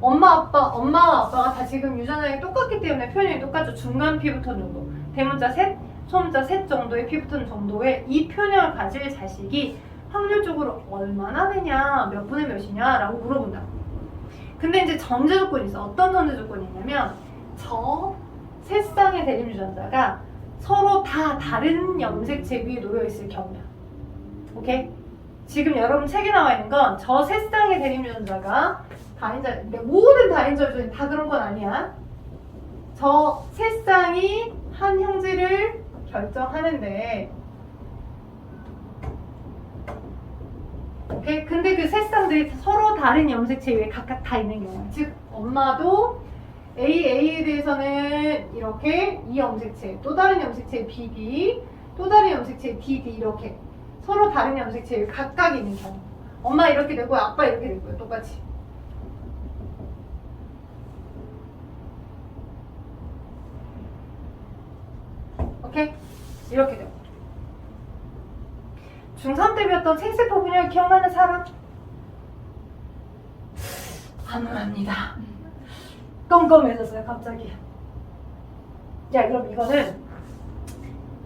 엄마와 아빠가 다 지금 유전자가 똑같기 때문에 표현이 똑같죠. 중간 피부톤 정도, 대문자 셋, 소문자 셋 정도의 피부톤 정도의 이 표현을 가질 자식이 확률적으로 얼마나 되냐, 몇 분의 몇이냐 라고 물어본다. 근데 이제 전제 조건이 있어. 어떤 전제 조건이 있냐면 저 세 쌍의 대립 유전자가 서로 다 다른 염색체 위에 놓여있을 경우야. 오케이? 지금 여러분 책에 나와 있는 건 저 세 쌍의 대립 유전자가 다인자, 모든 다인자 유전이 다 그런 건 아니야. 저 세 쌍이 한 형질을 결정하는데, 오케이? 근데 그 세 쌍들이 서로 다른 염색체 위에 각각 다 있는 경우야. 즉, 엄마도 AA에 대해서는 이렇게 이 염색체, 또 다른 염색체 BB, 또 다른 염색체 DD 이렇게 서로 다른 염색체 위에 각각 있는 경우. 엄마 이렇게 되고 아빠 이렇게 되고요. 똑같이. 오케이? 이렇게 되고. 중3 때 배웠던 생세포 분열 기억나는 사람? 안합니다. 껌껌해졌어요, 갑자기. 야, 그럼 이거는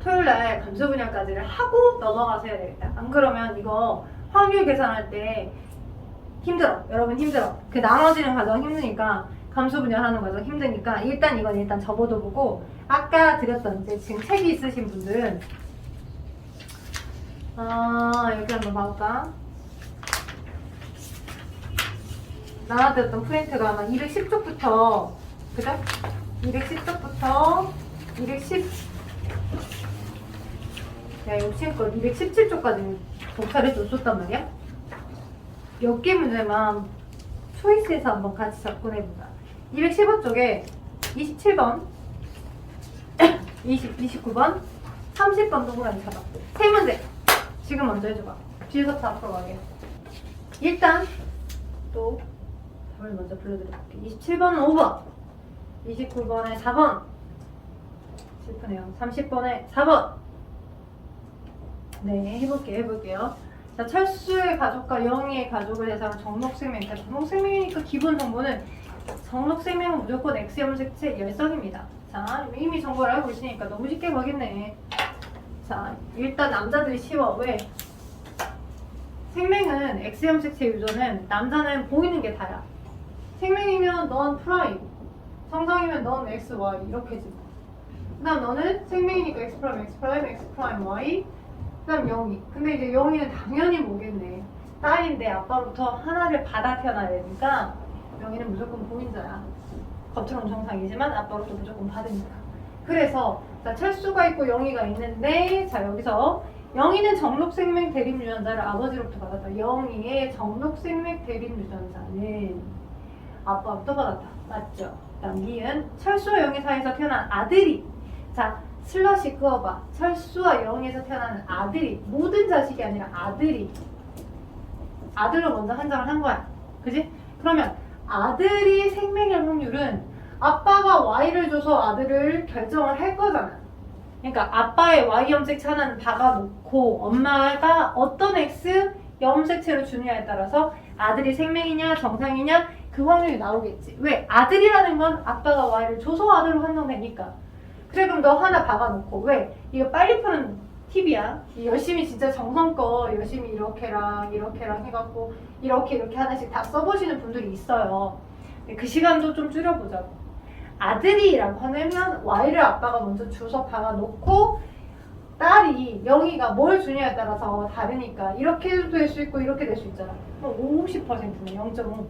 토요일날 감수 분열까지를 하고 넘어가서 해야 되겠다. 안 그러면 이거 확률 계산할 때 힘들어. 여러분 힘들어. 그 나눠지는 과정 힘드니까, 감수 분열하는 과정 힘드니까 일단 이건 일단 접어둬보고, 아까 드렸던 이제 지금 책이 있으신 분들은 여기 한번 봐볼까? 나눠드렸던 프린트가 아마 210쪽부터, 그죠? 210쪽부터 210, 야, 욕심껏 217쪽까지 복사해줬었단 말이야? 몇 개 문제만 초이스해서 한번 같이 접근해보자. 215쪽에 27번, 29번, 30번 동그라미 잡아. 세 문제. 지금 먼저 해줘봐. 뒤에서부터 앞으로 가게. 일단 또 답을 먼저 불러드릴게. 27번은 5번, 29번에 4번, 슬프네요. 30번에 4번. 네, 해볼게요. 자, 철수의 가족과 영희의 가족을 대상으로 정록생명이니까, 정록생명이니까 기본 정보는 정록생명은 무조건 X염색체 열성입니다. 자, 이미 정보를 알고 있으니까 너무 쉽게 가겠네. 자, 일단 남자들이 쉬워. 왜? 생명은 X염색체 유전은 남자는 보이는 게 다야. 생명이면 넌 프라임, 성성이면 넌 X, Y 이렇게지. 그 다음 너는 생명이니까 X 프라임, X 프라임, X 프라임, Y. 그 다음 영희. 근데 이제 영희는 당연히 뭐겠네. 딸인데 아빠로부터 하나를 받아 태어나야 되니까 영희는 무조건 보인자야. 겉으로는 정상이지만 아빠로부터 무조건 받으니까. 그래서 자, 철수가 있고 영희가 있는데, 자, 여기서 영희는 정록생명 대립 유전자를 아버지로부터 받았다. 영희의 정록생명 대립 유전자는 아빠부터 받았다. 맞죠? 그다음 니은 철수와 영희 사이에서 태어난 아들이, 자, 슬러시 그어봐. 철수와 영희에서 태어나는 아들이, 모든 자식이 아니라 아들이, 아들로 먼저 한정을 한 거야. 그지? 그러면 아들이 생명일 확률은 아빠가 Y를 줘서 아들을 결정을 할 거잖아. 그러니까 아빠의 Y 염색체 하나는 박아놓고 엄마가 어떤 X 염색체를 주느냐에 따라서 아들이 생명이냐 정상이냐 그 확률이 나오겠지. 왜? 아들이라는 건 아빠가 Y를 줘서 아들로 한정되니까. 그래, 그럼 너 하나 박아놓고. 왜? 이거 빨리 푸는 팁이야. 열심히 진짜 정성껏 열심히 이렇게랑 해갖고 이렇게 하나씩 다 써보시는 분들이 있어요. 그 시간도 좀 줄여보자고. 아들이라고 하면 Y를 아빠가 먼저 줘서 박아놓고 딸이 여기가 뭘 주냐에 따라서 다르니까 이렇게도 될 수 있고 이렇게 될 수 있잖아. 그럼 50%네 0.5.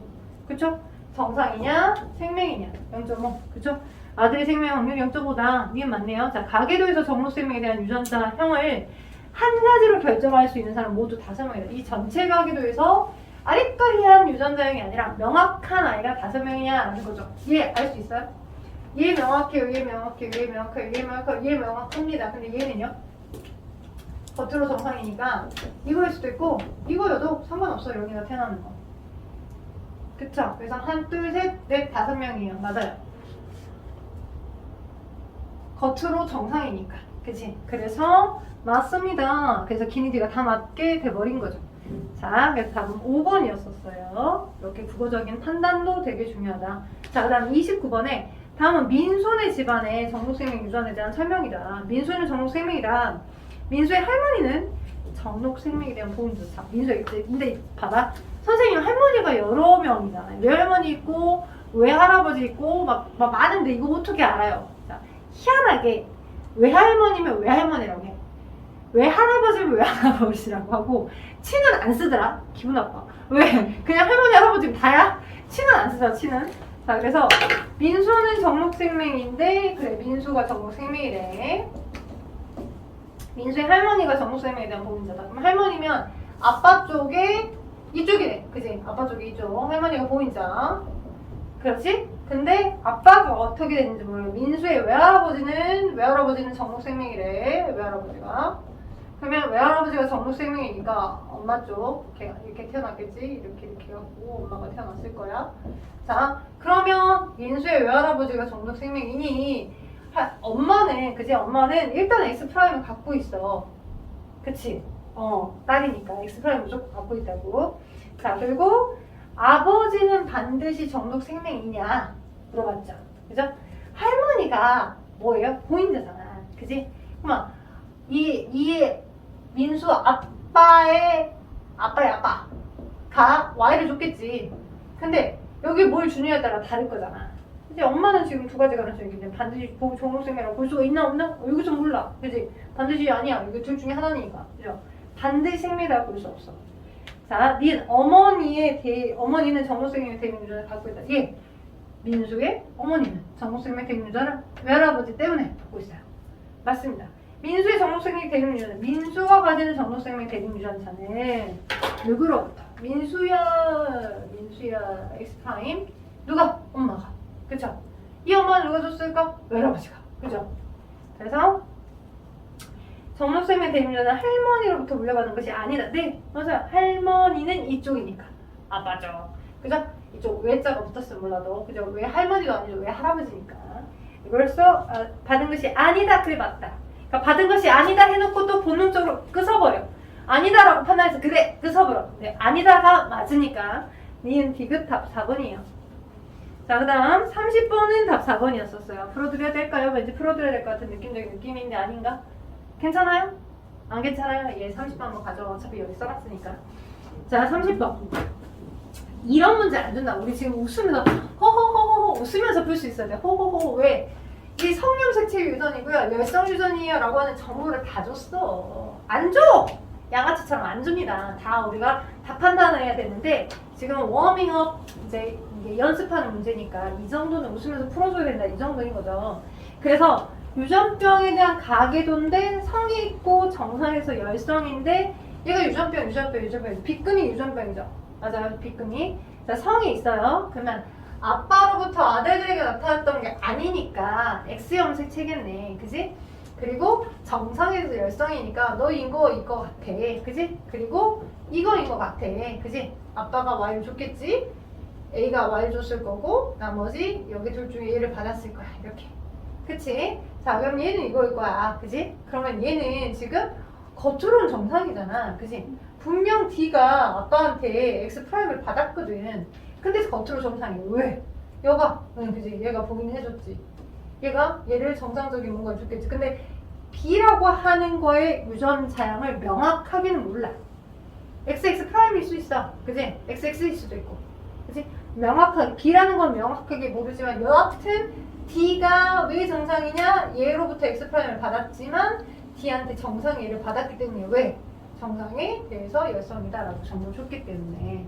그쵸? 정상이냐 생명이냐 0.5. 그쵸? 아들의 생명 확률 0.5다. 이게 맞네요. 자, 가계도에서 정록생명에 대한 유전자형을 한 가지로 결정할 수 있는 사람 모두 5명이다. 이 전체 가계도에서 아리까리한 유전자형이 아니라 명확한 아이가 5명이냐라는 거죠. 얘 알 수 있어요? 얘 명확해요. 얘 명확해요. 얘 명확해요. 얘 명확해요. 얘 명확합니다. 근데 얘는요? 겉으로 정상이니까 이거일 수도 있고 이거여도 상관없어요. 여기가 태어나는 거. 그쵸? 그래서 한, 둘, 셋, 넷, 5명이에요. 맞아요. 겉으로 정상이니까. 그치? 그래서 맞습니다. 그래서 기니디가 다 맞게 돼버린 거죠. 자, 그래서 답은 5번이었었어요. 이렇게 국어적인 판단도 되게 중요하다. 자, 그 다음 29번에 다음은 민수네 집안의 정록생명 유전에 대한 설명이다. 민수는 정록생명이다. 민수의 할머니는 정록생명에 대한 보험도. 자, 민수의 근데 봐봐. 선생님 할머니가 여러 명이잖아요. 외할머니 있고 외할아버지 있고 막 많은데 이거 어떻게 알아요? 자, 희한하게 외할머니면 외할머니라고 해. 외할아버지면 외할아버지라고 하고 친은 안 쓰더라. 기분 나빠. 왜? 그냥 할머니 할아버지면 다야? 친은 안 쓰더라. 친은. 자, 그래서 민수는 정록생명인데 그래 민수가 정록생명이래. 민수의 할머니가 정록생명에 대한 보험자다. 그럼 할머니면 아빠 쪽에 이쪽이네. 그지? 아빠 쪽이 이쪽. 할머니가 보인자. 그렇지? 근데 아빠가 어떻게 됐는지 모르겠어. 민수의 외할아버지는 정록생명이래. 외할아버지가. 그러면 외할아버지가 정록생명이니까 엄마 쪽 이렇게 태어났겠지? 이렇게 갖고 엄마가 태어났을 거야. 자, 그러면 민수의 외할아버지가 정록생명이니 엄마는 그지? 엄마는 일단 X'을 갖고 있어. 그치? 딸이니까 X'을 무조건 갖고 있다고. 자, 그리고 아버지는 반드시 정록생명이냐 물어봤죠. 그죠? 할머니가 뭐예요? 보인자잖아. 그지? 그러면 이 민수 아빠의 아빠가 Y를 줬겠지. 근데 여기 뭘 주느냐에 따라 다를 거잖아. 이제 엄마는 지금 두 가지 가능성이 있는데 반드시 정록생명이라고 볼 수가 있나 없나? 여기서 몰라. 그지? 반드시 아니야. 이거 둘 중에 하나니까. 그죠? 반드시 생명이라고 볼 수 없어. 자, 어머니는 정록생명의 대명 유전을 갖고 있다. 예. 민수의 어머니는 정록생명의 대명 유전을 외할아버지 때문에 갖고 있어요. 맞습니다. 민수의 정록생명의 대명 유전, 민수가 가지는 정록생명의 대명 유전자는 누구로부터? 민수야 X 프라임 누가? 엄마가. 그쵸? 이 엄마는 누가 줬을까? 외할아버지가. 그죠? 그래서 정록생명의 대명 유전은 할머니로부터 물려받는 것이 아니다. 네, 맞아요. 할머니는 이쪽이니까. 아, 맞아. 그죠? 이쪽 외자가 붙었으면 몰라도 그죠? 왜 할머니도 아니죠? 왜 할아버지니까. 이걸써 받은 것이 아니다. 그래 맞다. 그러니까 받은 것이 아니다 해놓고 또 본능적으로 끄서버려. 아니다라고 판단해서 그래 끄서버려. 네, 아니다가 맞으니까 니은 디귿 답 4번이에요. 자, 그 다음 30번은 답 4번이었었어요. 풀어드려야 될까요? 왠지 풀어드려야 될 것 같은 느낌적인 느낌인데 아닌가? 괜찮아요? 안 괜찮아요? 예, 30번 한번 가져와. 어차피 여기 써놨으니까. 자, 30번. 이런 문제 안 준다. 우리 지금 웃으면서 호호호호 웃으면서 풀 수 있어야 돼. 호호호. 왜? 이 성염색체 유전이고요. 열성 유전이에요. 라고 하는 정보를 다 줬어. 안 줘! 양아치처럼 안 줍니다. 다 우리가 다 판단을 해야 되는데 지금 워밍업 이제 이게 연습하는 문제니까 이 정도는 웃으면서 풀어줘야 된다. 이 정도인 거죠. 그래서 유전병에 대한 가계도인데 성이 있고 정상에서 열성인데 얘가 유전병 빅금이 유전병이죠. 맞아요. 빅금이. 자, 성이 있어요. 그러면 아빠로부터 아들들에게 나타났던 게 아니니까 X염색 체겠네. 그지? 그리고 정상에서 열성이니까 너 이거 같아. 그지? 그리고 이거인 것 같아. 그지? 아빠가 Y를 줬겠지? A가 Y를 줬을 거고 나머지 여기 둘 중에 얘를 받았을 거야. 이렇게. 그치? 자, 그럼 얘는 이거일 거야. 그지? 그러면 얘는 지금 겉으로는 정상이잖아. 그지? 분명 D가 아빠한테 X'을 받았거든. 근데 겉으로 정상이야. 왜? 얘가, 그지? 얘가 보긴 해줬지. 얘가 얘를 정상적인 뭔가를 줬겠지. 근데 B라고 하는 거의 유전자양을 명확하게는 몰라. XX'일 수 있어. 그지? XX일 수도 있고. 그지? 명확하게, B라는 건 명확하게 모르지만 여하튼 D가 왜 정상이냐? 얘로부터 X'을 받았지만 D한테 정상의 A를 받았기 때문에 왜? 정상에 대해서 열성이다라고 정보를 줬기 때문에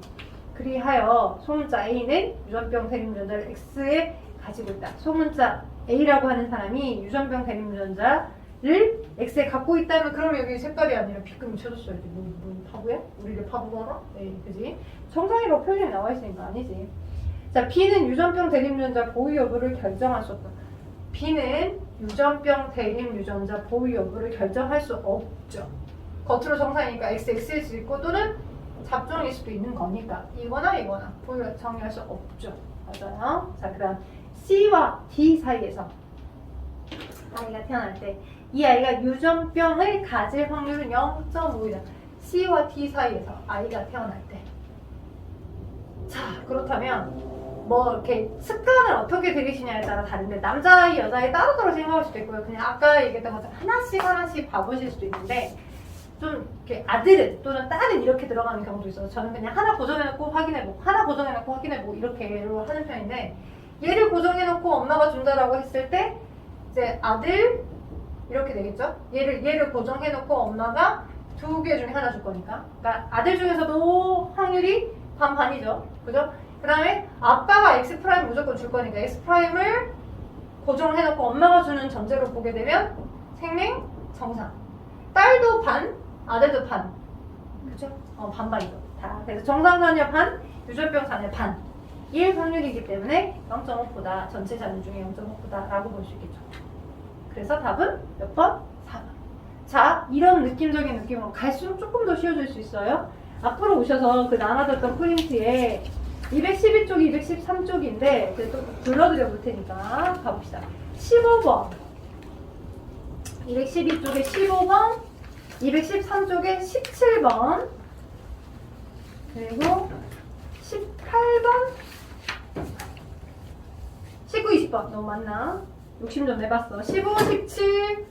그리하여 소문자 A는 유전병 대립유전자를 X에 가지고 있다. 소문자 A라고 하는 사람이 유전병 대립유전자를 X에 갖고 있다면 그럼 여기 색깔이 아니라 B급이 쳐줬어야지. 뭐 바보야? 우리를 바보가 알아? 네, 그지? 정상이라고 표현이 나와 있으니까 아니지. 자, B는 유전병 대립유전자 보유 여부를 결정할 수 없다. B는 유전병 대립유전자 보유 여부를 결정할 수 없죠. 겉으로 정상이니까 XX일 수 있고 또는 잡종일 수도 있는 거니까 이거나 보유 정의할 수 없죠. 맞아요. 자, 그 다음 C와 D 사이에서 아이가 태어날 때 이 아이가 유전병을 가질 확률은 0.5이다. C와 D 사이에서 아이가 태어날 때. 자, 그렇다면 뭐 이렇게 습관을 어떻게 들이시냐에 따라 다른데 남자아이 여자아이 따로따로 생각할 수도 있고요. 그냥 아까 얘기했던 것처럼 하나씩 봐보실 수도 있는데 좀 이렇게 아들은 또는 딸은 이렇게 들어가는 경우도 있어서 저는 그냥 하나 고정해놓고 확인해보고 하나 고정해놓고 확인해보고 이렇게로 하는 편인데 얘를 고정해놓고 엄마가 준다라고 했을 때 이제 아들 이렇게 되겠죠? 얘를 고정해놓고 엄마가 2개 중에 하나 줄 거니까 그러니까 아들 중에서도 확률이 반반이죠. 그죠? 그 다음에 아빠가 X' 무조건 줄 거니까 X'을 고정해놓고 엄마가 주는 전제로 보게 되면 생명 정상. 딸도 반, 아들도 반. 그죠? 반반이죠. 다. 그래서 정상 자녀 반, 유전병 자녀 반. 1 확률이기 때문에 0.5보다 전체 자녀 중에 0.5보다 라고 볼 수 있겠죠. 그래서 답은 몇 번? 4번. 자, 이런 느낌적인 느낌으로 갈수록 조금 더 쉬워질 수 있어요. 앞으로 오셔서 그 나눠줬던 프린트에 212쪽, 213쪽인데 또 불러드려 볼 테니까 가봅시다. 15번 212쪽에 15번 213쪽에 17번 그리고 18번 19, 20번 너무 많나? 욕심 좀 내봤어. 15, 17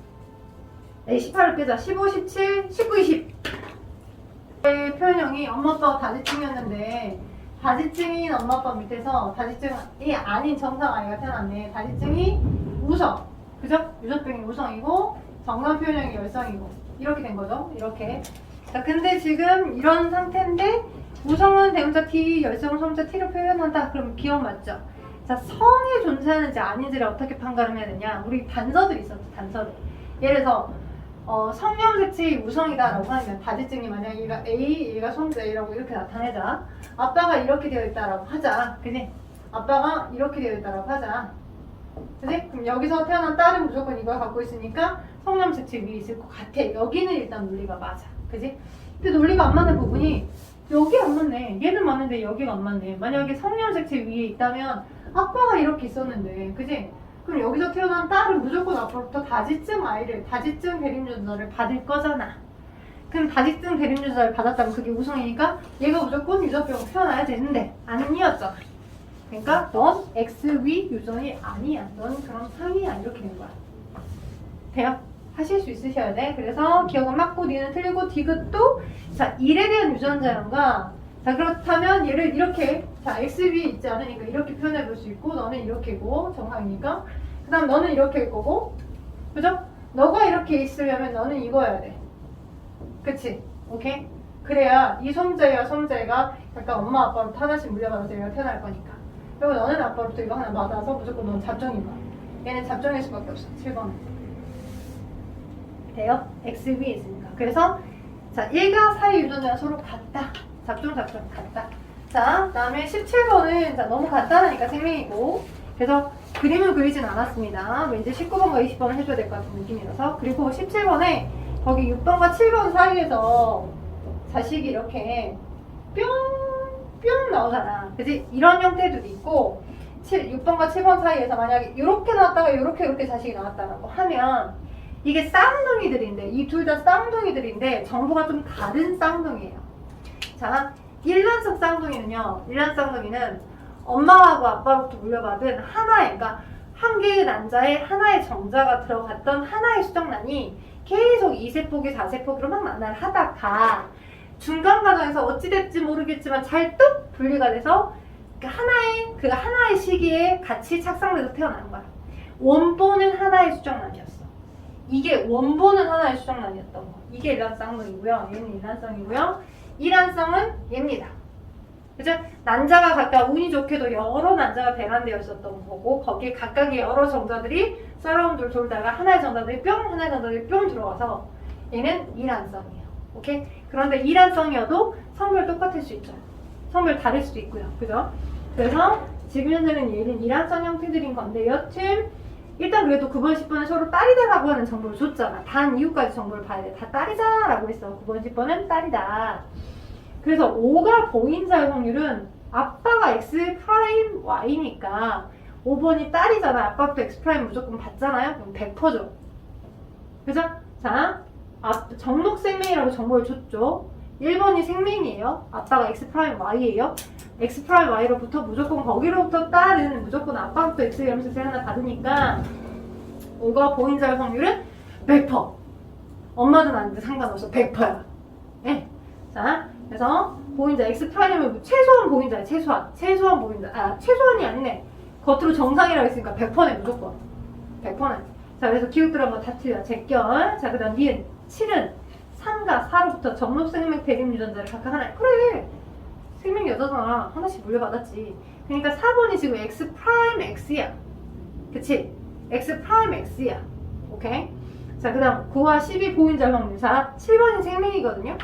18을 빼자. 15, 17, 19, 20 표현형이 엄마 아빠가 다지증이었는데 다지증인 엄마 아빠 밑에서 다지증이 아닌 정상 아이가 태어났네. 다지증이 우성 그죠? 유전병이 우성이고 정상 표현형이 열성이고 이렇게 된 거죠. 이렇게. 자, 근데 지금 이런 상태인데 우성은 대문자 T, 열성은 소문자 T로 표현한다. 그럼 기억 맞죠? 자, 성이 존재하는지 아닌지를 어떻게 판가름 해야 되냐? 우리 단서들이 있었죠. 단서들. 예를 들어서 성염색치 우성이다라고 하면 다지증이 만약 얘가 A, 얘가 소문자 A라고 이렇게 나타내자. 아빠가 이렇게 되어 있다라고 하자. 그지? 아빠가 이렇게 되어 있다라고 하자. 그지? 그럼 여기서 태어난 딸은 무조건 이걸 갖고 있으니까 성염색치 위에 있을 것 같아. 여기는 일단 논리가 맞아. 그지? 근데 논리가 안 맞는 부분이 여기 안 맞네. 얘는 맞는데 여기가 안 맞네. 만약에 성염색체 위에 있다면 아빠가 이렇게 있었는데, 그지? 그럼 여기서 태어난 딸은 무조건 앞으로부터 다지증 대립유전자를 받을 거잖아. 그럼 다지증 대립유전자를 받았다면 그게 우성이니까 얘가 무조건 유전병을 태어나야 되는데 아니었잖아. 그러니까 넌 XV 유전이 아니야. 넌 그런 상이야. 이렇게 된 거야. 돼요? 하실 수 있으셔야 돼. 그래서 기억은 맞고 니는 틀리고 디귿도 자 1에 대한 유전자형과 자 그렇다면 얘를 이렇게 자 XB 있지 않으니까 이렇게 표현해 볼 수 있고 너는 이렇게고 정상이니까 그 다음 너는 이렇게일 거고 그죠? 너가 이렇게 있으려면 너는 이거여야 돼. 그치? 오케이? 그래야 이 손자와 손자가 약간 엄마 아빠로부터 하나씩 물려받아서 얘가 태어날 거니까 그리고 너는 아빠로부터 이거 하나 받아서 무조건 넌 잡종인 거야. 얘는 잡종일 수밖에 없어. 7번은 돼요? XB에 있으니까. 그래서 자 1과 4의 유전자가 서로 같다. 잡종 같다. 자, 그 다음에 17번은 자, 너무 간단하니까 생명이고 그래서 그림을 그리진 않았습니다. 왠지 19번과 20번을 해줘야 될 것 같은 느낌이라서 그리고 17번에 거기 6번과 7번 사이에서 자식이 이렇게 뿅 나오잖아. 그치? 이런 형태도 있고 6번과 7번 사이에서 만약에 이렇게 나왔다가 이렇게 자식이 나왔다라고 하면 이게 쌍둥이들인데 이 둘 다 쌍둥이들인데 정보가 좀 다른 쌍둥이에요. 자, 일란성 쌍둥이는요. 일란 쌍둥이는 엄마하고 아빠로부터 물려받은 하나의 그러니까 한 개의 난자에 하나의 정자가 들어갔던 하나의 수정란이 계속 2세포기 4세포기로 막 만나를 하다가 중간 과정에서 어찌됐지 모르겠지만 잘 뚝 분리가 돼서 그 하나의 시기에 같이 착상돼서 태어나는 거야. 원본은 하나의 수정란이었어. 이게 원본은 하나의 수정란이었던 거. 이게 일란쌍둥이고요. 얘는 일란성이고요. 이란성은 얘입니다. 그죠? 난자가 각각 운이 좋게도 여러 난자가 배란되어 있었던 거고 거기에 각각의 여러 정자들이 서라운드를 돌다가 하나의 정자들이 하나의 정자들이 뿅 들어와서 얘는 이란성이에요. 오케이? 그런데 이란성이어도 성별 똑같을 수 있죠. 성별 다를 수도 있고요. 그죠? 그래서 지금 현재는 얘는 이란성 형태들인 건데 여튼 일단 그래도 9번, 10번은 서로 딸이다라고 하는 정보를 줬잖아. 단 이유까지 정보를 봐야 돼. 다 딸이다라고 했어. 9번, 10번은 딸이다. 그래서 5가 보인자의 확률은 아빠가 X 프라임 Y니까 5번이 딸이잖아. 아빠부터 X 프라임 무조건 받잖아요. 그럼 100%죠. 그죠? 자, 정록 생명이라고 정보를 줬죠. 1번이 생명이에요. 아빠가 X 프라임 Y예요. X 프라임 Y로부터 무조건 거기로부터 딸은 무조건 아빠부터 X 이러면서 하나 받으니까 5가 보인자의 확률은 100%. 엄마든 아닌데 상관없어. 100%야. 네. 자, 그래서 보인자 X 프라임은 최소한 보인자야. 최소한 보인자. 최소한이 아니네. 겉으로 정상이라고 했으니까 100%네 무조건. 100%네. 자, 그래서 기억 들어간 거 다 틀려. 제껴. 자, 그 다음 니은 7은 3과 4로부터 정록 생명 대립 유전자를 각각 하나. 그래. 생명이 여자잖아. 하나씩 물려받았지. 그러니까 4번이 지금 X 프라임 X야. 그치? X 프라임 X야. 오케이? 자, 그 다음 9와 12 보인자 확률. 자, 7번이 생명이거든요.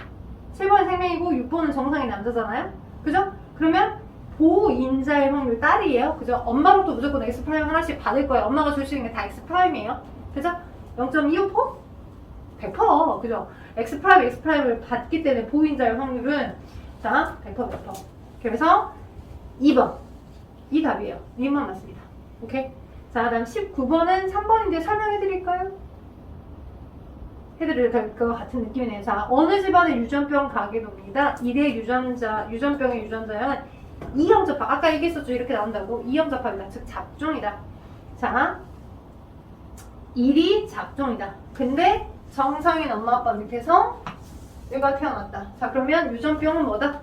7번이 생명이고 6번은 정상인 남자잖아요. 그죠? 그러면 보인자의 확률 딸이에요. 그죠? 엄마로부터 무조건 X 프라임 하나씩 받을 거예요. 엄마가 줄 수 있는 게 다 X 프라임이에요. 그죠? 0.25%? 100%. 그죠? X 프라임을 받기 때문에 보인자의 확률은 자, 100%. 그래서 2번. 이 답이에요. 이만 맞습니다. 오케이? 자, 다음 19번은 3번인데 설명해 드릴까요? 해드릴 것 같은 느낌이네요. 자, 어느 집안의 유전병 가계도입니다. 1의 유전병의 유전자형은 이형접합. 아까 얘기했었죠. 이렇게 나온다고. 이형접합이다. 즉, 잡종이다. 자, 1이 잡종이다. 근데 정상인 엄마 아빠 밑에서 얘가 태어났다. 자, 그러면 유전병은 뭐다?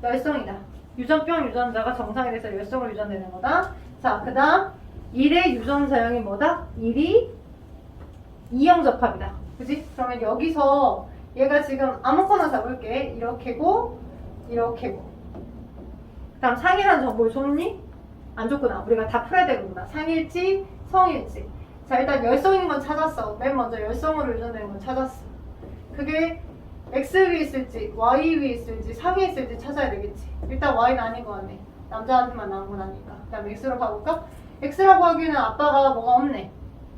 열성이다. 유전병 유전자가 정상이 돼서 열성으로 유전되는 거다. 자, 그 다음 1의 유전자형이 뭐다? 1이 이형접합이다. 그지? 그러면 여기서 얘가 지금 아무거나 잡을게. 이렇게고 이렇게고. 그 다음 상이라는 정보를 줬니? 안 줬구나. 우리가 다 풀어야 되는구나. 상일지 성일지. 자, 일단 열성인 건 찾았어. 맨 먼저 열성으로 유전되는 건 찾았어. 그게 X 위에 있을지 Y 위에 있을지 상위에 있을지 찾아야 되겠지. 일단 Y는 아닌 것 같네. 남자한테만 나온 건 아니까. 그 다음에 X로 가볼까? X라고 하기에는 아빠가 뭐가 없네.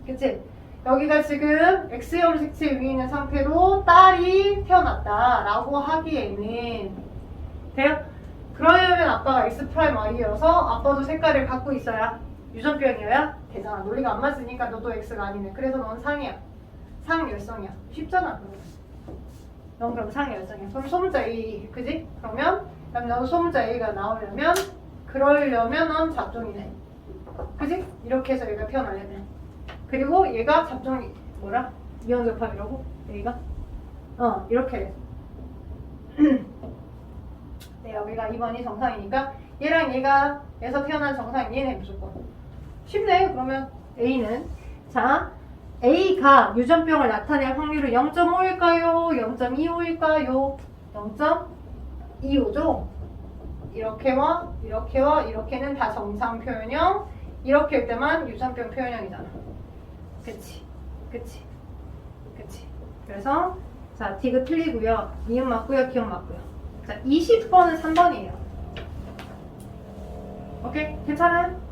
그치? 여기가 지금 X형 색채 위에 있는 상태로 딸이 태어났다 라고 하기에는 돼요? 그러려면 아빠가 X 프라임 Y여서 아빠도 색깔을 갖고 있어야 유전병이어야 되잖아. 논리가 안 맞으니까 너도 X가 아니네. 그래서 넌 상이야. 상 열성이야. 쉽잖아. 넌 그럼 상이 열성이야. 그럼 소문자 A, 그지? 그럼 너도 소문자 A가 나오려면 그러려면 넌 잡종이네. 그지? 이렇게 해서 얘가 태어나려면. 그리고 얘가 잡종이 뭐라? 이형접합이라고? A가? 이렇게 네, 여기가 2번이 정상이니까 얘랑 얘가 에서 태어난 정상이 얘네 무조건. 쉽네. 그러면 A는 자, A가 유전병을 나타낼 확률은 0.5일까요? 0.25일까요? 0.25죠? 이렇게와 이렇게와 이렇게는 다 정상 표현형. 이렇게일 때만 유전병 표현형이잖아. 그치? 그래서 자, D가 틀리고요. 니은 맞고요. 기억 맞고요. 자, 20번은 3번이에요. 오케이? 괜찮아요?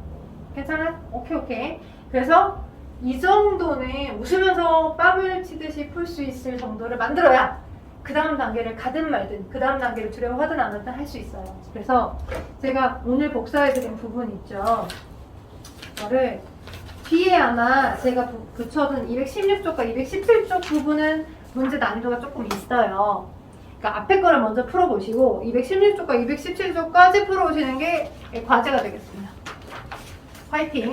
오케이. 그래서 이 정도는 웃으면서 뺨을 치듯이 풀 수 있을 정도를 만들어야 그 다음 단계를 가든 말든 그 다음 단계를 두려워하든 안 하든 할 수 있어요. 그래서 제가 오늘 복사해드린 부분 있죠. 이거를 뒤에 아마 제가 붙여둔 216쪽과 217쪽 부분은 문제 난이도가 조금 있어요. 그러니까 앞에 거를 먼저 풀어보시고 216쪽과 217쪽까지 풀어오시는 게 과제가 되겠습니다. 화이팅!